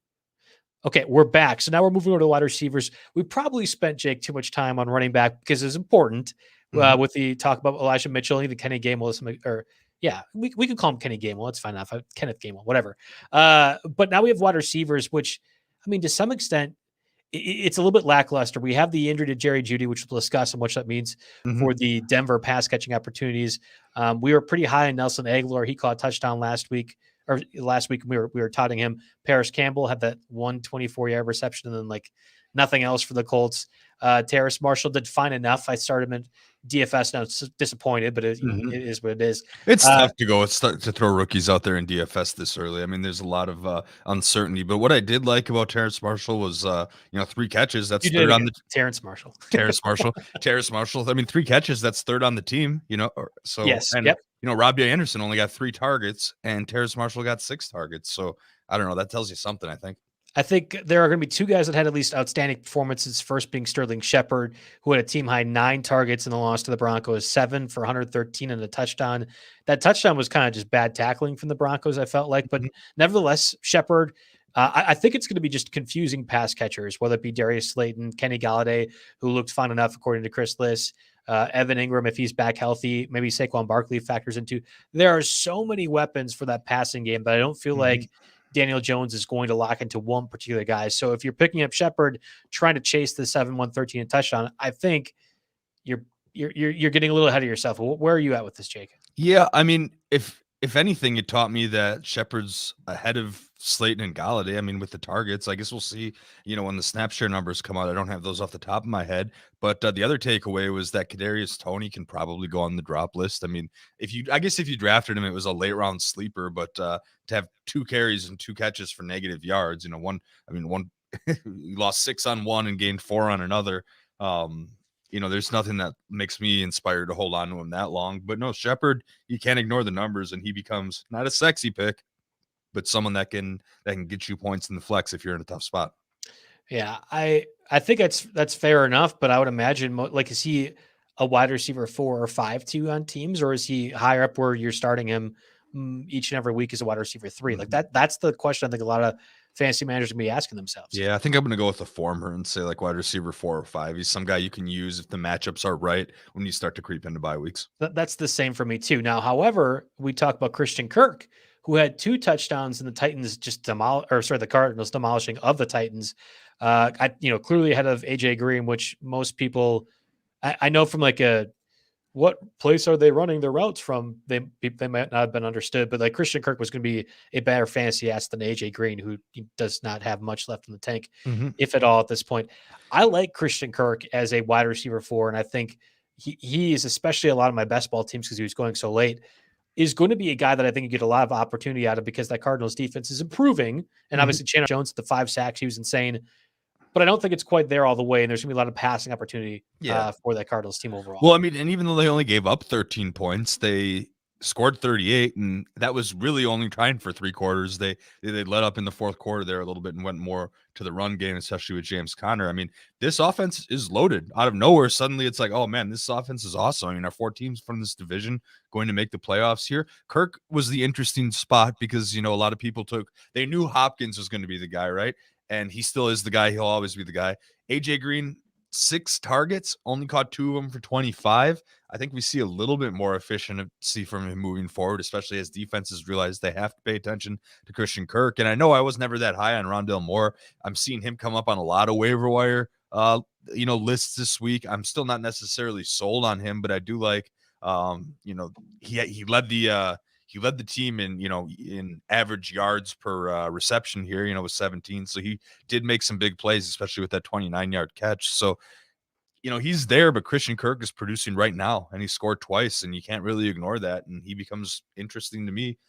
Okay, we're back. So now we're moving over to the wide receivers. We probably spent, Jake, too much time on running back because it's important with the talk about Elijah Mitchell, even Kenny Gainwell. We can call him Kenny Gainwell. That's fine enough. Kenneth Gainwell, whatever. But now we have wide receivers, which, I mean, to some extent, it's a little bit lackluster. We have the injury to Jerry Jeudy, which we'll discuss and what that means for the Denver pass catching opportunities. We were pretty high on Nelson Aguilar. He caught a touchdown last week. We were touting him. Paris Campbell had that 124-yard reception and then like nothing else for the Colts. Terrace Marshall did fine enough. I started him in DFS. Now it's disappointed, but it is what it is. It's tough to throw rookies out there in DFS this early. I mean, there's a lot of uncertainty. But what I did like about Terrace Marshall was 3 catches. That's third on the Terrace Marshall. Terrace Marshall. I mean, 3 catches. That's third on the team. So yes. And, Robbie Anderson only got 3 targets, and Terrace Marshall got 6 targets. So I don't know. That tells you something, I think. I think there are going to be 2 guys that had at least outstanding performances. First being Sterling Shepard, who had a team-high 9 targets in the loss to the Broncos, 7 for 113 and a touchdown. That touchdown was kind of just bad tackling from the Broncos, I felt like. But nevertheless, Shepard, I think it's going to be just confusing pass catchers, whether it be Darius Slayton, Kenny Galladay, who looked fine enough according to Chris Liss, Evan Ingram, if he's back healthy, maybe Saquon Barkley factors into. There are so many weapons for that passing game that I don't feel like Daniel Jones is going to lock into one particular guy. So if you're picking up Shepard, trying to chase the 7-113 and touchdown, I think you're getting a little ahead of yourself. Where are you at with this, Jake? Yeah, I mean, if anything, it taught me that Shepard's ahead of Slayton and Galladay. I mean, with the targets, I guess we'll see, when the snap share numbers come out. I don't have those off the top of my head, but the other takeaway was that Kadarius Toney can probably go on the drop list. I mean, if you drafted him, it was a late round sleeper, but to have 2 carries and 2 catches for negative yards, one he lost 6 on one and gained 4 on another. There's nothing that makes me inspired to hold on to him that long. But no, Shepard, you can't ignore the numbers, and he becomes not a sexy pick, but someone that can get you points in the flex if you're in a tough spot. Yeah, I think that's fair enough, but I would imagine is he a wide receiver 4 or 5 too on teams, or is he higher up where you're starting him each and every week as a wide receiver 3? Mm-hmm. Like that's the question I think a lot of fantasy managers gonna be asking themselves. Yeah, I think I'm gonna go with the former and say like wide receiver 4 or 5. He's some guy you can use if the matchups are right when you start to creep into bye weeks. That's the same for me too. Now, however, we talk about Christian Kirk, who had 2 touchdowns and the Titans the Cardinals demolishing of the Titans. Clearly ahead of AJ Green, which most people I know from what place are they running their routes from? They might not have been understood, but like Christian Kirk was going to be a better fantasy ass than AJ Green, who does not have much left in the tank, if at all at this point. I like Christian Kirk as a wide receiver 4, and I think he is, especially a lot of my best ball teams because he was going so late, is going to be a guy that I think you get a lot of opportunity out of because that Cardinals defense is improving. And obviously Chandler Jones at the 5 sacks, he was insane. But I don't think it's quite there all the way, and there's going to be a lot of passing opportunity for that Cardinals team overall. Well, I mean, and even though they only gave up 13 points, they scored 38, and that was really only trying for 3 quarters. They let up in the 4th quarter there a little bit and went more to the run game, especially with James Conner. I mean, this offense is loaded out of nowhere. Suddenly it's like, oh man, this offense is awesome. I mean, our 4 teams from this division going to make the playoffs here. Kirk was the interesting spot because, a lot of people they knew Hopkins was going to be the guy, right? And he still is the guy. He'll always be the guy. AJ Green, 6 targets, only caught 2 of them for 25. I think we see a little bit more efficiency from him moving forward, especially as defenses realize they have to pay attention to Christian Kirk. And I know I was never that high on Rondelle Moore. I'm seeing him come up on a lot of waiver wire, lists this week. I'm still not necessarily sold on him, but I do like, he led the team in average yards per reception here, with 17. So he did make some big plays, especially with that 29-yard catch. So, he's there, but Christian Kirk is producing right now, and he scored twice, and you can't really ignore that. And he becomes interesting to me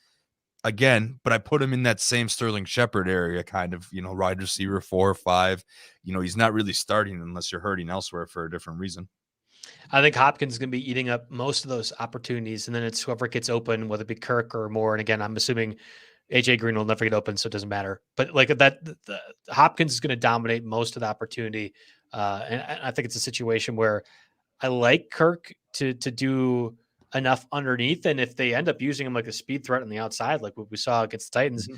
again, but I put him in that same Sterling Shepard area, kind of, wide receiver 4 or 5. He's not really starting unless you're hurting elsewhere for a different reason. I think Hopkins is going to be eating up most of those opportunities, and then it's whoever gets open, whether it be Kirk or Moore. And again, I'm assuming AJ Green will never get open, so it doesn't matter. But the Hopkins is going to dominate most of the opportunity, and I think it's a situation where I like Kirk to do enough underneath, and if they end up using him like a speed threat on the outside, like what we saw against the Titans.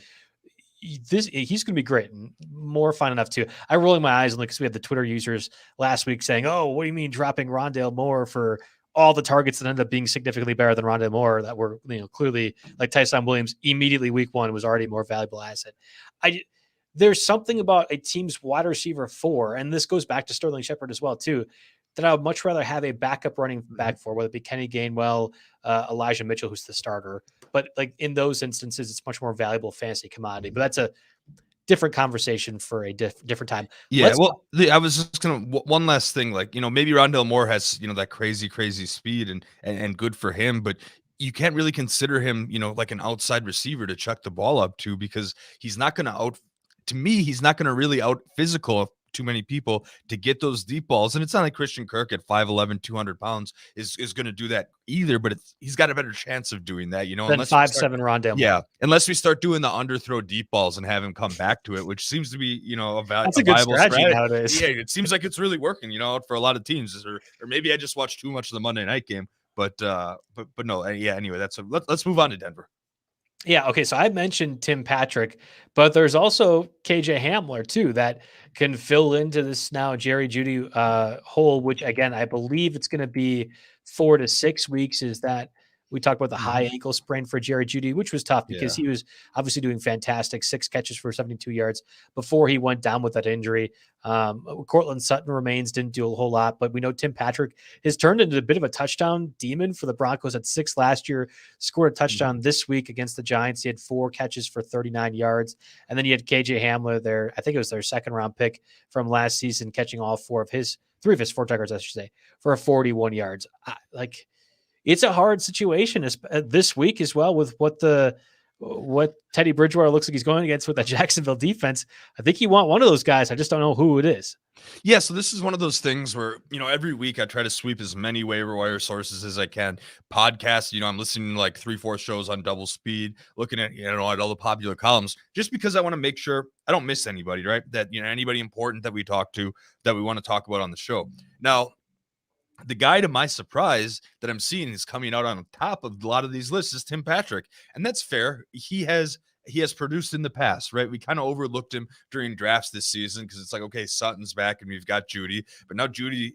He's going to be great and more fun enough too. I rolling my eyes because we had the Twitter users last week saying, "Oh, what do you mean dropping Rondelle Moore for all the targets that ended up being significantly better than Rondelle Moore that were clearly like Tyson Williams immediately week 1 was already a more valuable asset." There's something about a team's wide receiver 4, and this goes back to Sterling Shepard as well too, that I would much rather have a backup running back for, whether it be Kenny Gainwell, Elijah Mitchell, who's the starter. But like in those instances, it's much more valuable fantasy commodity. But that's a different conversation for a different time. Yeah, I was just going to one last thing, maybe Rondelle Moore has, that crazy speed and good for him, but you can't really consider him, like an outside receiver to chuck the ball up to, because he's not going to really out physical too many people to get those deep balls. And it's not like Christian Kirk at 5'11", 200 pounds is going to do that either, but he's got a better chance of doing that, than 5'7" Rondelle. Yeah. Unless we start doing the underthrow deep balls and have him come back to it, which seems to be, that's a good strategy nowadays. Yeah. It seems like it's really working, for a lot of teams, or maybe I just watched too much of the Monday night game, but no. Yeah. Anyway, let's move on to Denver. Yeah. Okay. So I mentioned Tim Patrick, but there's also KJ Hamler too that can fill into this now Jerry Jeudy hole, which again I believe it's going to be 4 to 6 weeks. Is that We talked about the high ankle sprain for Jerry Jeudy, which was tough because he was obviously doing fantastic, 6 catches for 72 yards before he went down with that injury. Cortland Sutton remains, didn't do a whole lot, but we know Tim Patrick has turned into a bit of a touchdown demon for the Broncos. At 6 last year, scored a touchdown this week against the Giants. He had 4 catches for 39 yards. And then you had KJ Hamler there. I think it was their second round pick from last season, catching all 3 of his 4 targets, I should say, for 41 yards. It's a hard situation this week as well with what Teddy Bridgewater looks like he's going against with that Jacksonville defense. I think you want one of those guys. I just don't know who it is. Yeah, so this is one of those things where, every week I try to sweep as many waiver wire sources as I can. Podcasts, I'm listening to like 3-4 shows on double speed, looking at, at all the popular columns, just because I want to make sure I don't miss anybody, right? That, anybody important that we talk to, that we want to talk about on the show. Now, the guy, to my surprise, that I'm seeing is coming out on top of a lot of these lists is Tim Patrick. And that's fair. He has produced in the past, right? We kind of overlooked him during drafts this season because it's like, okay, Sutton's back and we've got Jeudy. But now Jeudy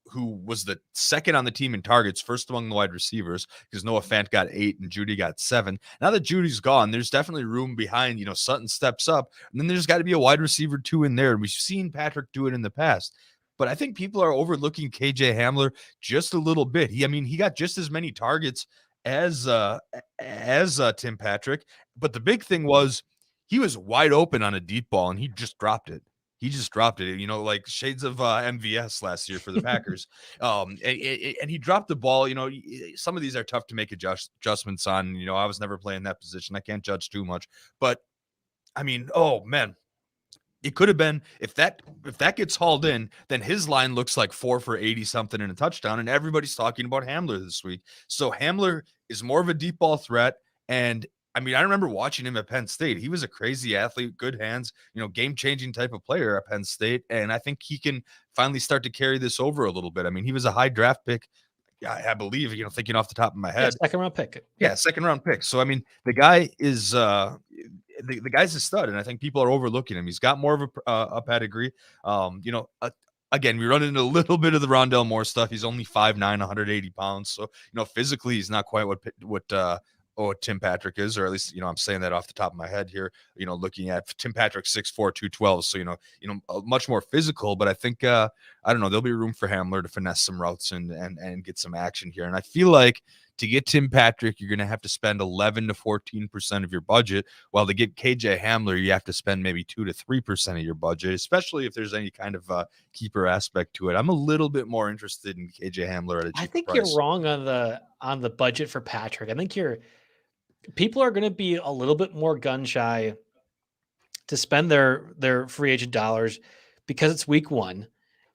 who was the second on the team in targets, first among the wide receivers, because Noah Fant got 8 and Jeudy got 7. Now that Judy's gone, there's definitely room behind, Sutton steps up. And then there's got to be a wide receiver 2 in there. And we've seen Patrick do it in the past. But I think people are overlooking KJ Hamler just a little bit. He got just as many targets as Tim Patrick. But the big thing was he was wide open on a deep ball and he just dropped it. Like shades of MVS last year for the Packers. And he dropped the ball. Some of these are tough to make adjustments on. I was never playing that position. I can't judge too much. But oh man. It could have been if that gets hauled in, then his line looks like 4 for 80 something and a touchdown, and everybody's talking about Hamler this week. So Hamler is more of a deep ball threat, and I remember watching him at Penn State. He was a crazy athlete, good hands, game-changing type of player at Penn State, and I think he can finally start to carry this over a little bit. He was a high draft pick, I believe, thinking off the top of my head. Second round pick. Yeah, second round pick. So the guy is the guy's a stud, and I think people are overlooking him. He's got more of a pedigree. Again, we run into a little bit of the Rondelle Moore stuff. He's only 5'9", 180 pounds. So, physically he's not quite what Tim Patrick is, or at least, I'm saying that off the top of my head here, looking at Tim Patrick 6'4", 212. So, much more physical, but I think, I don't know, there'll be room for Hamler to finesse some routes and get some action here. And I feel like to get Tim Patrick, you're going to have to spend 11 to 14% of your budget, while to get KJ Hamler, you have to spend maybe 2 to 3% of your budget, especially if there's any kind of keeper aspect to it. I'm a little bit more interested in KJ Hamler at a cheap I think price. You're wrong on the budget for Patrick. I think people are going to be a little bit more gun shy to spend their free agent dollars because it's week 1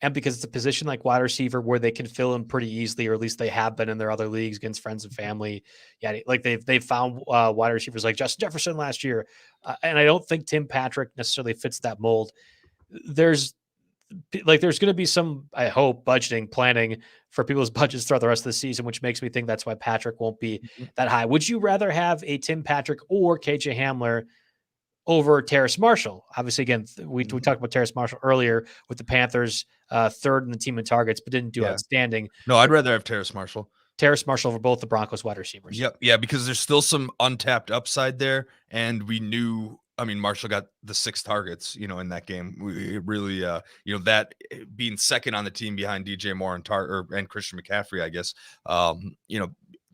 and because it's a position like wide receiver where they can fill in pretty easily, or at least they have been in their other leagues against friends and family. Yeah, like they've found wide receivers like Justin Jefferson last year, and I don't think Tim Patrick necessarily fits that mold. There's going to be some, I hope, budgeting planning for people's budgets throughout the rest of the season, which makes me think that's why Patrick won't be that high. Would you rather have a Tim Patrick or KJ Hamler over Terrace Marshall? Obviously, again, we talked about Terrace Marshall earlier with the Panthers, 3rd in the team in targets, but didn't do outstanding. No, I'd rather have Terrace Marshall over both the Broncos wide receivers. Yep. Yeah, because there's still some untapped upside there. And we knew, Marshall got the 6 targets, in that game. We really, that being second on the team behind DJ Moore and Christian McCaffrey, I guess,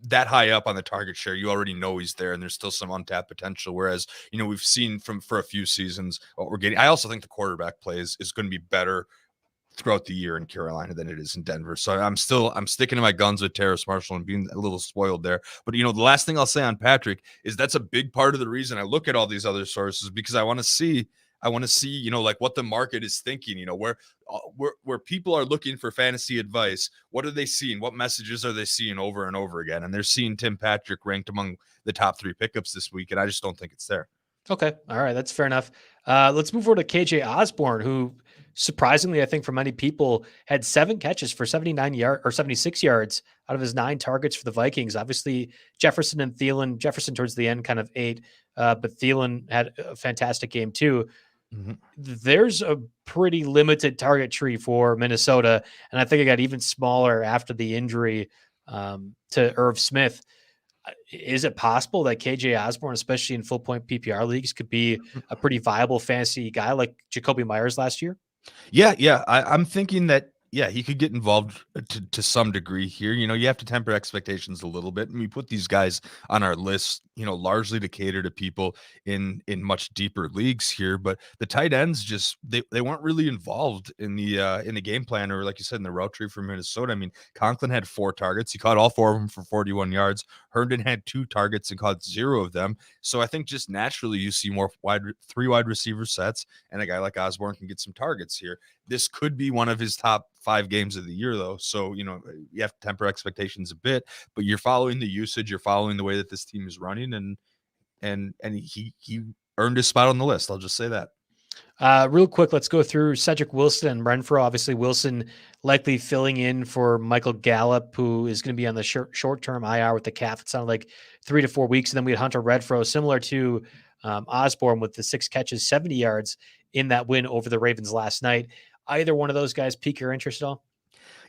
that high up on the target share, you already know he's there, and there's still some untapped potential. Whereas, we've seen for a few seasons what we're getting. I also think the quarterback play is going to be better throughout the year in Carolina than it is in Denver. So I'm sticking to my guns with Terrace Marshall and being a little spoiled there. But, the last thing I'll say on Patrick is that's a big part of the reason I look at all these other sources, because I want to see, like what the market is thinking, where people are looking for fantasy advice. What are they seeing? What messages are they seeing over and over again? And they're seeing Tim Patrick ranked among the top 3 pickups this week. And I just don't think it's there. Okay. All right. That's fair enough. Let's move over to KJ Osborne, who surprisingly, I think for many people, had 7 catches for 76 yards out of his 9 targets for the Vikings. Obviously, Jefferson and Thielen, Jefferson towards the end kind of ate, but Thielen had a fantastic game too. Mm-hmm. There's a pretty limited target tree for Minnesota, and I think it got even smaller after the injury to Irv Smith. Is it possible that KJ Osborne, especially in full point PPR leagues, could be a pretty viable fantasy guy like Jacoby Myers last year? Yeah. I'm thinking that, yeah, he could get involved to some degree here. You have to temper expectations a little bit. And we put these guys on our list, largely to cater to people in much deeper leagues here. But the tight ends just they weren't really involved in the game plan, or like you said, in the route tree for Minnesota. I mean, Conklin had 4 targets. He caught all 4 of them for 41 yards. Herndon had 2 targets and caught 0 of them. So I think just naturally you see more 3 wide receiver sets, and a guy like Osborne can get some targets here. This could be one of his top 5 games of the year, though. So, you have to temper expectations a bit, but you're following the usage, you're following the way that this team is running, and he earned his spot on the list. I'll just say that. Real quick, let's go through Cedric Wilson and Renfrow. Obviously, Wilson likely filling in for Michael Gallup, who is going to be on the short-term IR with the calf. It sounded like 3 to 4 weeks. And then we had Hunter Renfrow, similar to Osborne, with the 6 catches, 70 yards in that win over the Ravens last night. Either one of those guys pique your interest at all?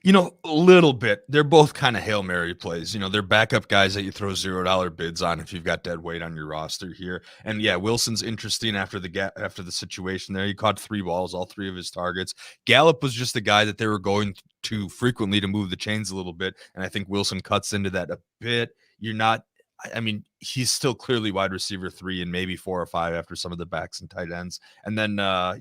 A little bit. They're both kind of Hail Mary plays. They're backup guys that you throw $0 bids on if you've got dead weight on your roster here. And yeah, Wilson's interesting after the situation there. He caught 3 balls, all 3 of his targets. Gallup was just a guy that they were going to frequently to move the chains a little bit, and I think Wilson cuts into that a bit. He's still clearly wide receiver 3 and maybe 4 or 5 after some of the backs and tight ends. And then, I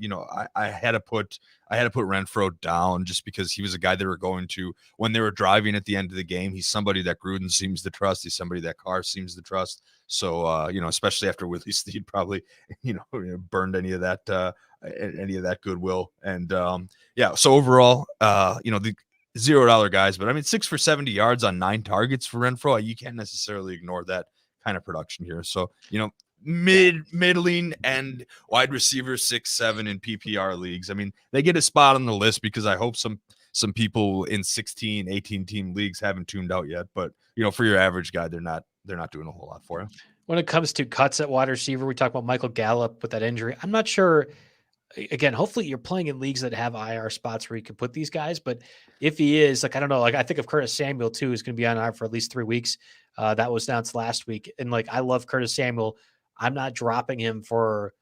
had to put Renfrow down just because he was a guy they were going to when they were driving at the end of the game. He's somebody that Gruden seems to trust. He's somebody that Carr seems to trust. So, especially after Willie Snead probably, burned any of that goodwill. And, so overall, the $0 guys, but 6 for 70 yards on 9 targets for Renfrow. You can't necessarily ignore that kind of production here. So, middling and wide receiver 6-7 in PPR leagues. They get a spot on the list because I hope some people in 16, 18 team leagues haven't tuned out yet. But, for your average guy, they're not doing a whole lot for you. When it comes to cuts at wide receiver, we talk about Michael Gallup with that injury. I'm not sure. Again, hopefully you're playing in leagues that have IR spots where you can put these guys. But if he is, I don't know, I think of Curtis Samuel too, is going to be on IR for at least 3 weeks. That was announced last week. And I love Curtis Samuel. I'm not dropping him for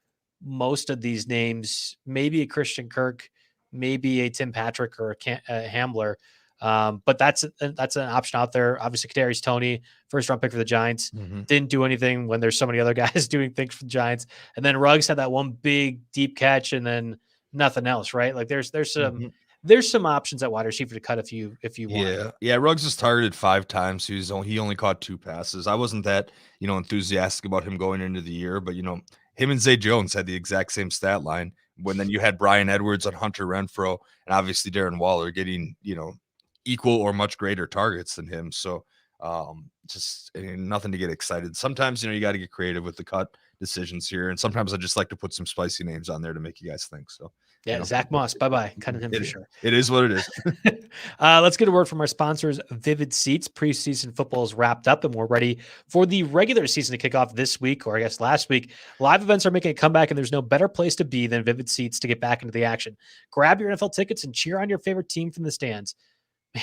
most of these names, maybe a Christian Kirk, maybe a Tim Patrick or a Hamler. But that's an option out there. Obviously, Kadarius Toney, first-round pick for the Giants, didn't do anything when there's so many other guys doing things for the Giants. And then Ruggs had that one big deep catch, and then nothing else, right? There's some options at wide receiver to cut if you want. Yeah. Ruggs was targeted 5 times. He only caught 2 passes. I wasn't that enthusiastic about him going into the year, but him and Zay Jones had the exact same stat line. When then you had Bryan Edwards on Hunter Renfrow, and obviously Darren Waller getting equal or much greater targets than him. So just nothing to get excited. Sometimes, you got to get creative with the cut decisions here. And sometimes I just like to put some spicy names on there to make you guys think. So yeah, Zack Moss, bye-bye. Cutting him for sure. It is what it is. Let's get a word from our sponsors, Vivid Seats. Preseason football is wrapped up, and we're ready for the regular season to kick off this week, or I guess last week. Live events are making a comeback, and there's no better place to be than Vivid Seats to get back into the action. Grab your NFL tickets and cheer on your favorite team from the stands.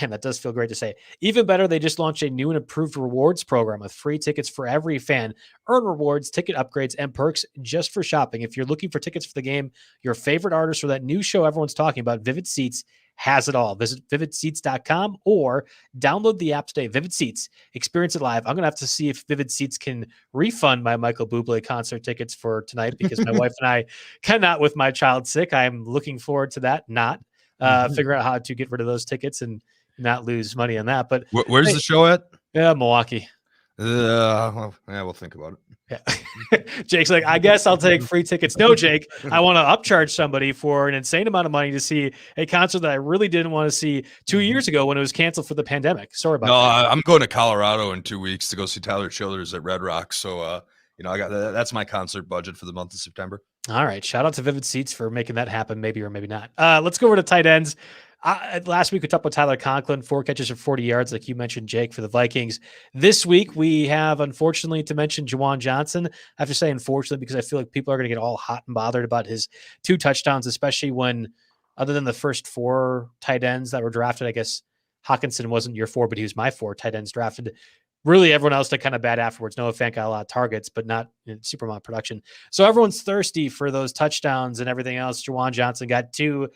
Man, that does feel great to say. Even better, they just launched a new and improved rewards program with free tickets for every fan. Earn rewards, ticket upgrades, and perks just for shopping. If you're looking for tickets for the game, your favorite artist, or that new show everyone's talking about, Vivid Seats has it all. Visit vividseats.com or download the app today. Vivid Seats. Experience it live. I'm going to have to see if Vivid Seats can refund my Michael Bublé concert tickets for tonight because my wife and I cannot with my child sick. I'm looking forward to that, figure out how to get rid of those tickets and not lose money on that. But where's the show at? Yeah, Milwaukee. We'll think about it. Yeah. Jake's like, I guess I'll take free tickets. No, Jake, I want to upcharge somebody for an insane amount of money to see a concert that I really didn't want to see 2 years ago when it was canceled for the pandemic. Sorry about that. I'm going to Colorado in 2 weeks to go see Tyler Childers at Red Rock. So, I got that's my concert budget for the month of September. All right. Shout out to Vivid Seats for making that happen, maybe or maybe not. Let's go over to tight ends. Last week we talked about Tyler Conklin, 4 catches for 40 yards, like you mentioned, Jake, for the Vikings. This week we have, unfortunately, to mention Juwan Johnson. I have to say unfortunately because I feel like people are going to get all hot and bothered about his 2 touchdowns, especially when, other than the first 4 tight ends that were drafted, I guess Hawkinson wasn't your 4, but he was my 4 tight ends drafted. really everyone else did kind of bad afterwards. Noah Fant got a lot of targets, but not in super amount of production. So everyone's thirsty for those touchdowns and everything else. Juwan Johnson got 2,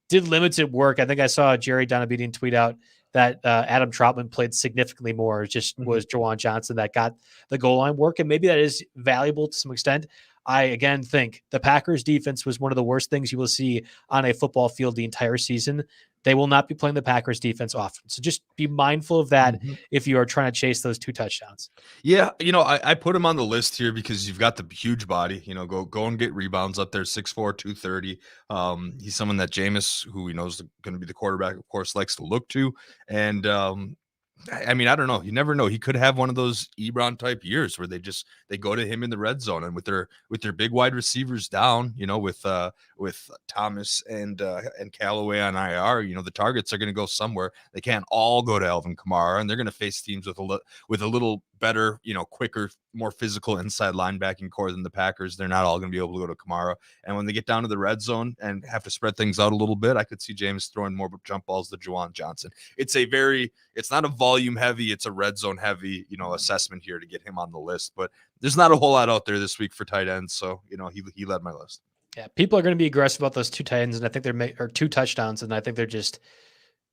did limited work. I think I saw Jerry Donabedian tweet out that Adam Troutman played significantly more. It just was Juwan Johnson that got the goal line work, and maybe that is valuable to some extent. I, again, think the Packers defense was one of the worst things you will see on a football field the entire season. They will not be playing the Packers defense often. So just be mindful of that if you are trying to chase those 2 touchdowns. Yeah, I put him on the list here because you've got the huge body. Go and get rebounds up there, 6'4", 230. He's someone that Jameis, who he knows going to be the quarterback, of course, likes to look to. And I mean, I don't know. You never know. He could have one of those Ebron type years where they go to him in the red zone, and with their big wide receivers down, with Thomas and Callaway on IR, the targets are going to go somewhere. They can't all go to Alvin Kamara, and they're going to face teams with a little better, quicker, more physical inside linebacking core than the Packers. They're not all going to be able to go to Kamara. And when they get down to the red zone and have to spread things out a little bit, I could see James throwing more jump balls to Juwan Johnson. It's not a volume heavy, it's a red zone heavy, assessment here to get him on the list. But there's not a whole lot out there this week for tight ends. So, he led my list. Yeah, people are going to be aggressive about those 2 tight ends, and I think or 2 touchdowns, and I think they're just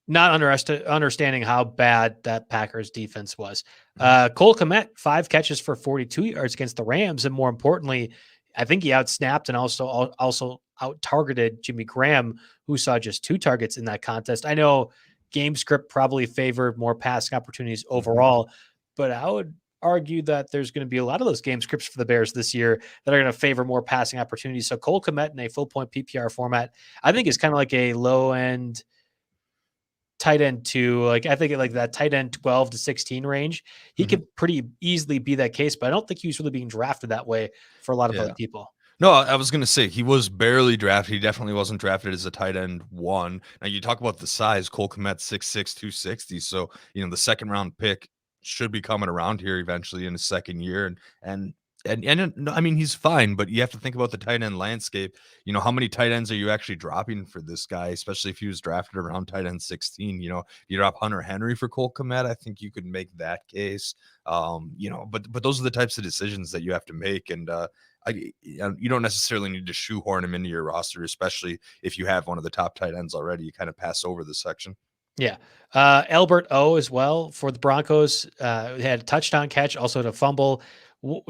not understanding how bad that Packers defense was. Cole Kmet, 5 catches for 42 yards against the Rams, and more importantly, I think he outsnapped and also out-targeted Jimmy Graham, who saw just 2 targets in that contest. I know game script probably favored more passing opportunities overall, but I would argue that there's going to be a lot of those game scripts for the Bears this year that are going to favor more passing opportunities. So Cole Kmet in a full point PPR format, I think is kind of like a low end tight end 2. Like I think like that tight end 12 to 16 range, he could pretty easily be that case, but I don't think he was really being drafted that way for a lot of other people. No, I was going to say he was barely drafted. He definitely wasn't drafted as a tight end 1. Now you talk about the size, Cole Kmet 6'6", 260. So, the second round pick should be coming around here eventually in his second year. And I mean, he's fine, but you have to think about the tight end landscape. How many tight ends are you actually dropping for this guy, especially if he was drafted around tight end 16? You drop Hunter Henry for Cole Kmet. I think you could make that case. But those are the types of decisions that you have to make. And, you don't necessarily need to shoehorn him into your roster, especially if you have one of the top tight ends already. You kind of pass over this section. Yeah. Albert O as well for the Broncos. Had a touchdown catch, also had a fumble,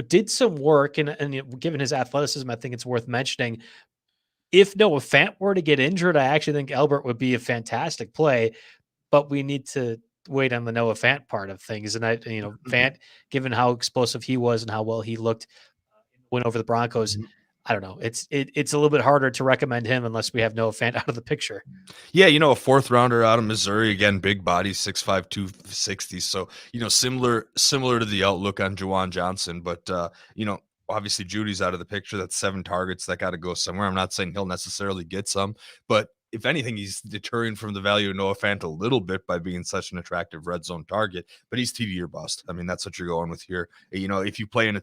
did some work. And given his athleticism, I think it's worth mentioning. If Noah Fant were to get injured, I actually think Albert would be a fantastic play, but we need to wait on the Noah Fant part of things. And Fant, given how explosive he was and how well he looked, win over the Broncos, I don't know. It's a little bit harder to recommend him unless we have Noah Fant out of the picture. Yeah, a 4th rounder out of Missouri, again, big body, 6'5", 260. So, similar to the outlook on Juwan Johnson, but obviously Judy's out of the picture. That's 7 targets that got to go somewhere. I'm not saying he'll necessarily get some, but if anything, he's deterring from the value of Noah Fant a little bit by being such an attractive red zone target, but he's TD or bust. I mean, that's what you're going with here. If you play in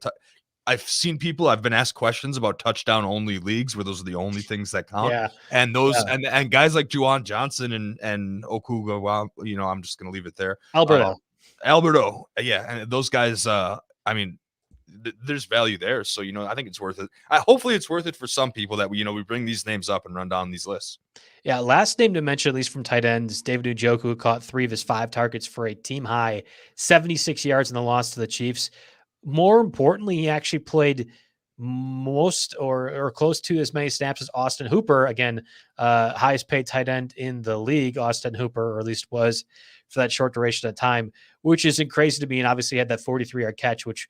I've seen people, I've been asked questions about touchdown only leagues where those are the only things that count. Yeah. And and guys like Juwan Johnson and Okuga, well, I'm just going to leave it there. Alberto. Yeah. And those guys, I mean, there's value there. So, I think it's worth it. Hopefully it's worth it for some people that we bring these names up and run down these lists. Yeah. Last name to mention, at least from tight ends, David Njoku caught 3 of his 5 targets for a team high 76 yards in the loss to the Chiefs. More importantly, he actually played most or close to as many snaps as Austin Hooper. Again, highest paid tight end in the league, Austin Hooper, or at least was for that short duration of time, which isn't crazy to me. And obviously had that 43-yard catch, which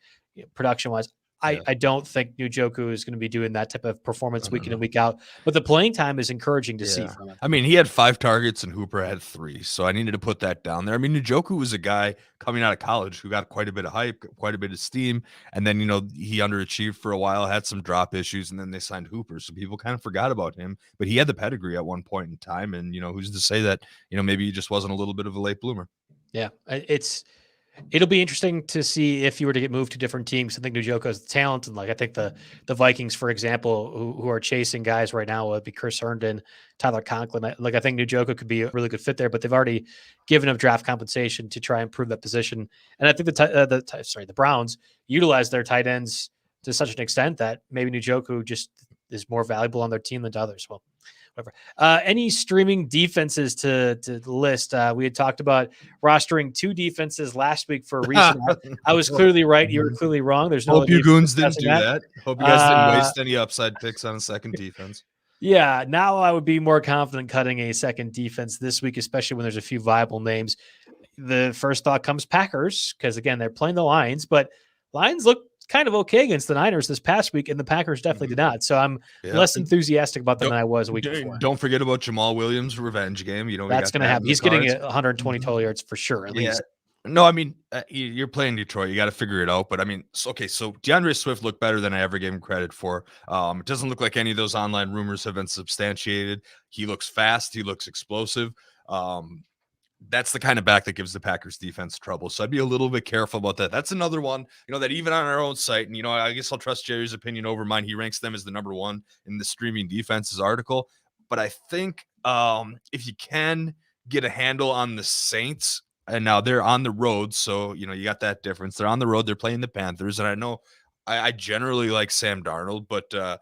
production-wise, I don't think Njoku is going to be doing that type of performance week in and week out, but the playing time is encouraging to see from him. I mean, he had 5 targets and Hooper had 3, so I needed to put that down there. I mean, Njoku was a guy coming out of college who got quite a bit of hype, quite a bit of steam, and then, he underachieved for a while, had some drop issues, and then they signed Hooper, so people kind of forgot about him, but he had the pedigree at one point in time, and, who's to say that, maybe he just wasn't a little bit of a late bloomer. Yeah, it's It'll be interesting to see if you were to get moved to different teams. I think Njoku has the talent, and like I think the Vikings, for example, who are chasing guys right now, would be Chris Herndon, Tyler Conklin. I think Njoku could be a really good fit there, but they've already given him draft compensation to try and improve that position. And I think the Browns utilize their tight ends to such an extent that maybe Njoku just is more valuable on their team than to others. Well, whatever. Any streaming defenses to list? We had talked about rostering 2 defenses last week for a reason. I was clearly right. You were clearly wrong. There's no. Hope you goons didn't do that. Hope you guys didn't waste any upside picks on a second defense. Yeah, now I would be more confident cutting a second defense this week, especially when there's a few viable names. The first thought comes Packers, because again, they're playing the Lions, but Lions look kind of okay against the Niners this past week, and the Packers definitely did not. So I'm less enthusiastic about them than I was a week before. Don't forget about Jamal Williams' revenge game. That's going to happen. He's getting 120 total yards for sure, at least. No, I mean, you're playing Detroit. You got to figure it out. But I mean, so DeAndre Swift looked better than I ever gave him credit for. It doesn't look like any of those online rumors have been substantiated. He looks fast. He looks explosive. That's the kind of back that gives the Packers defense trouble. So I'd be a little bit careful about that. That's another one, that even on our own site, and, I guess I'll trust Jerry's opinion over mine. He ranks them as the number 1 in the streaming defenses article. But I think if you can get a handle on the Saints, and now they're on the road. So, you got that difference. They're on the road. They're playing the Panthers. And I know I generally like Sam Darnold, but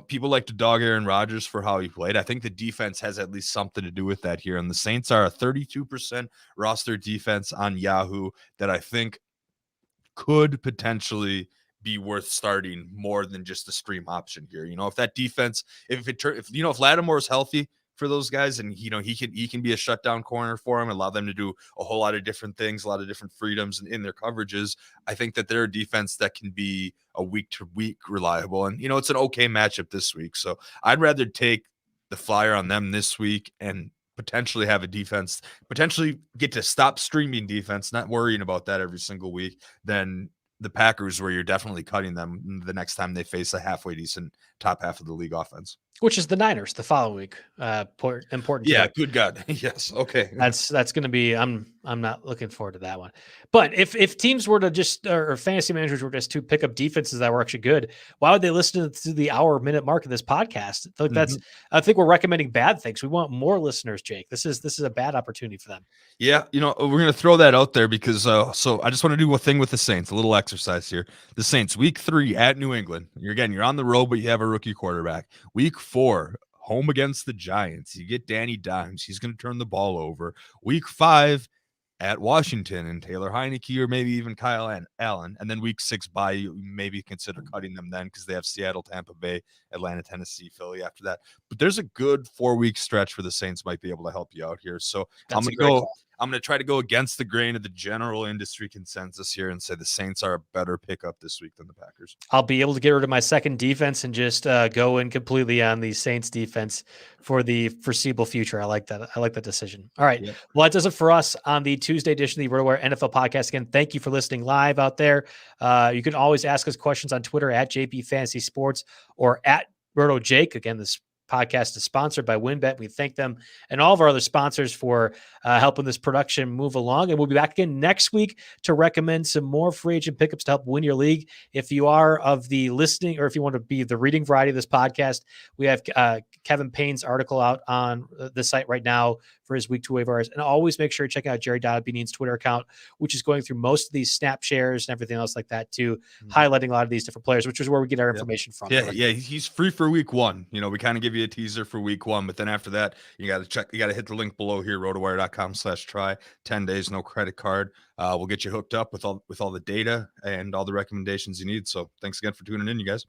people like to dog Aaron Rodgers for how he played. I think the defense has at least something to do with that here. And the Saints are a 32% roster defense on Yahoo that I think could potentially be worth starting more than just a stream option here. If that defense, if Lattimore's healthy for those guys, and he can be a shutdown corner for them, allow them to do a whole lot of different things, a lot of different freedoms in their coverages. I think that they're a defense that can be a week to week reliable, and it's an okay matchup this week. So I'd rather take the flyer on them this week and potentially have a defense, potentially get to stop streaming defense, not worrying about that every single week, than the Packers, where you're definitely cutting them the next time they face a halfway decent top half of the league offense. Which is the Niners the following week. Important. Yeah, good God. Yes. Okay. That's going to be. I'm not looking forward to that one. But if teams were to just, or fantasy managers were just to pick up defenses that were actually good, why would they listen to the hour-minute mark of this podcast? I think we're recommending bad things. We want more listeners, Jake. This is a bad opportunity for them. Yeah, we're going to throw that out there because so I just want to do a thing with the Saints, a little exercise here. The Saints, week 3 at New England. You're on the road, but you have a rookie quarterback. Week 4, home against the Giants. You get Danny Dimes. He's going to turn the ball over. Week 5 at Washington and Taylor Heineke, or maybe even Kyle Allen. And then week 6 bye, you maybe consider cutting them then, because they have Seattle, Tampa Bay, Atlanta, Tennessee, Philly after that. But there's a good 4-week stretch where the Saints might be able to help you out here. So I'm going to try to go against the grain of the general industry consensus here and say the Saints are a better pickup this week than the Packers. I'll be able to get rid of my second defense and just go in completely on the Saints defense for the foreseeable future. I like that. I like that decision. All right. Yeah. Well, that does it for us on the Tuesday edition of the RotoWire NFL podcast. Again, thank you for listening live out there. You can always ask us questions on Twitter at JP Fantasy Sports or at RotoJake. Again, this podcast is sponsored by WynnBET. We thank them and all of our other sponsors for helping this production move along. And we'll be back again next week to recommend some more free agent pickups to help win your league. If you are of the listening, or if you want to be the reading variety of this podcast, we have Kevin Payne's article out on the site right now for his week 2 waivers. And always make sure you check out Jerry Beaning's Twitter account, which is going through most of these snap shares and everything else like that too, highlighting a lot of these different players, which is where we get our information from. Yeah, he's free for week 1. We kind of give you a teaser for week 1, but then after that, you got to hit the link below here, rotowire.com/try. 10 days, no credit card. We'll get you hooked up with all the data and all the recommendations you need. So thanks again for tuning in, you guys.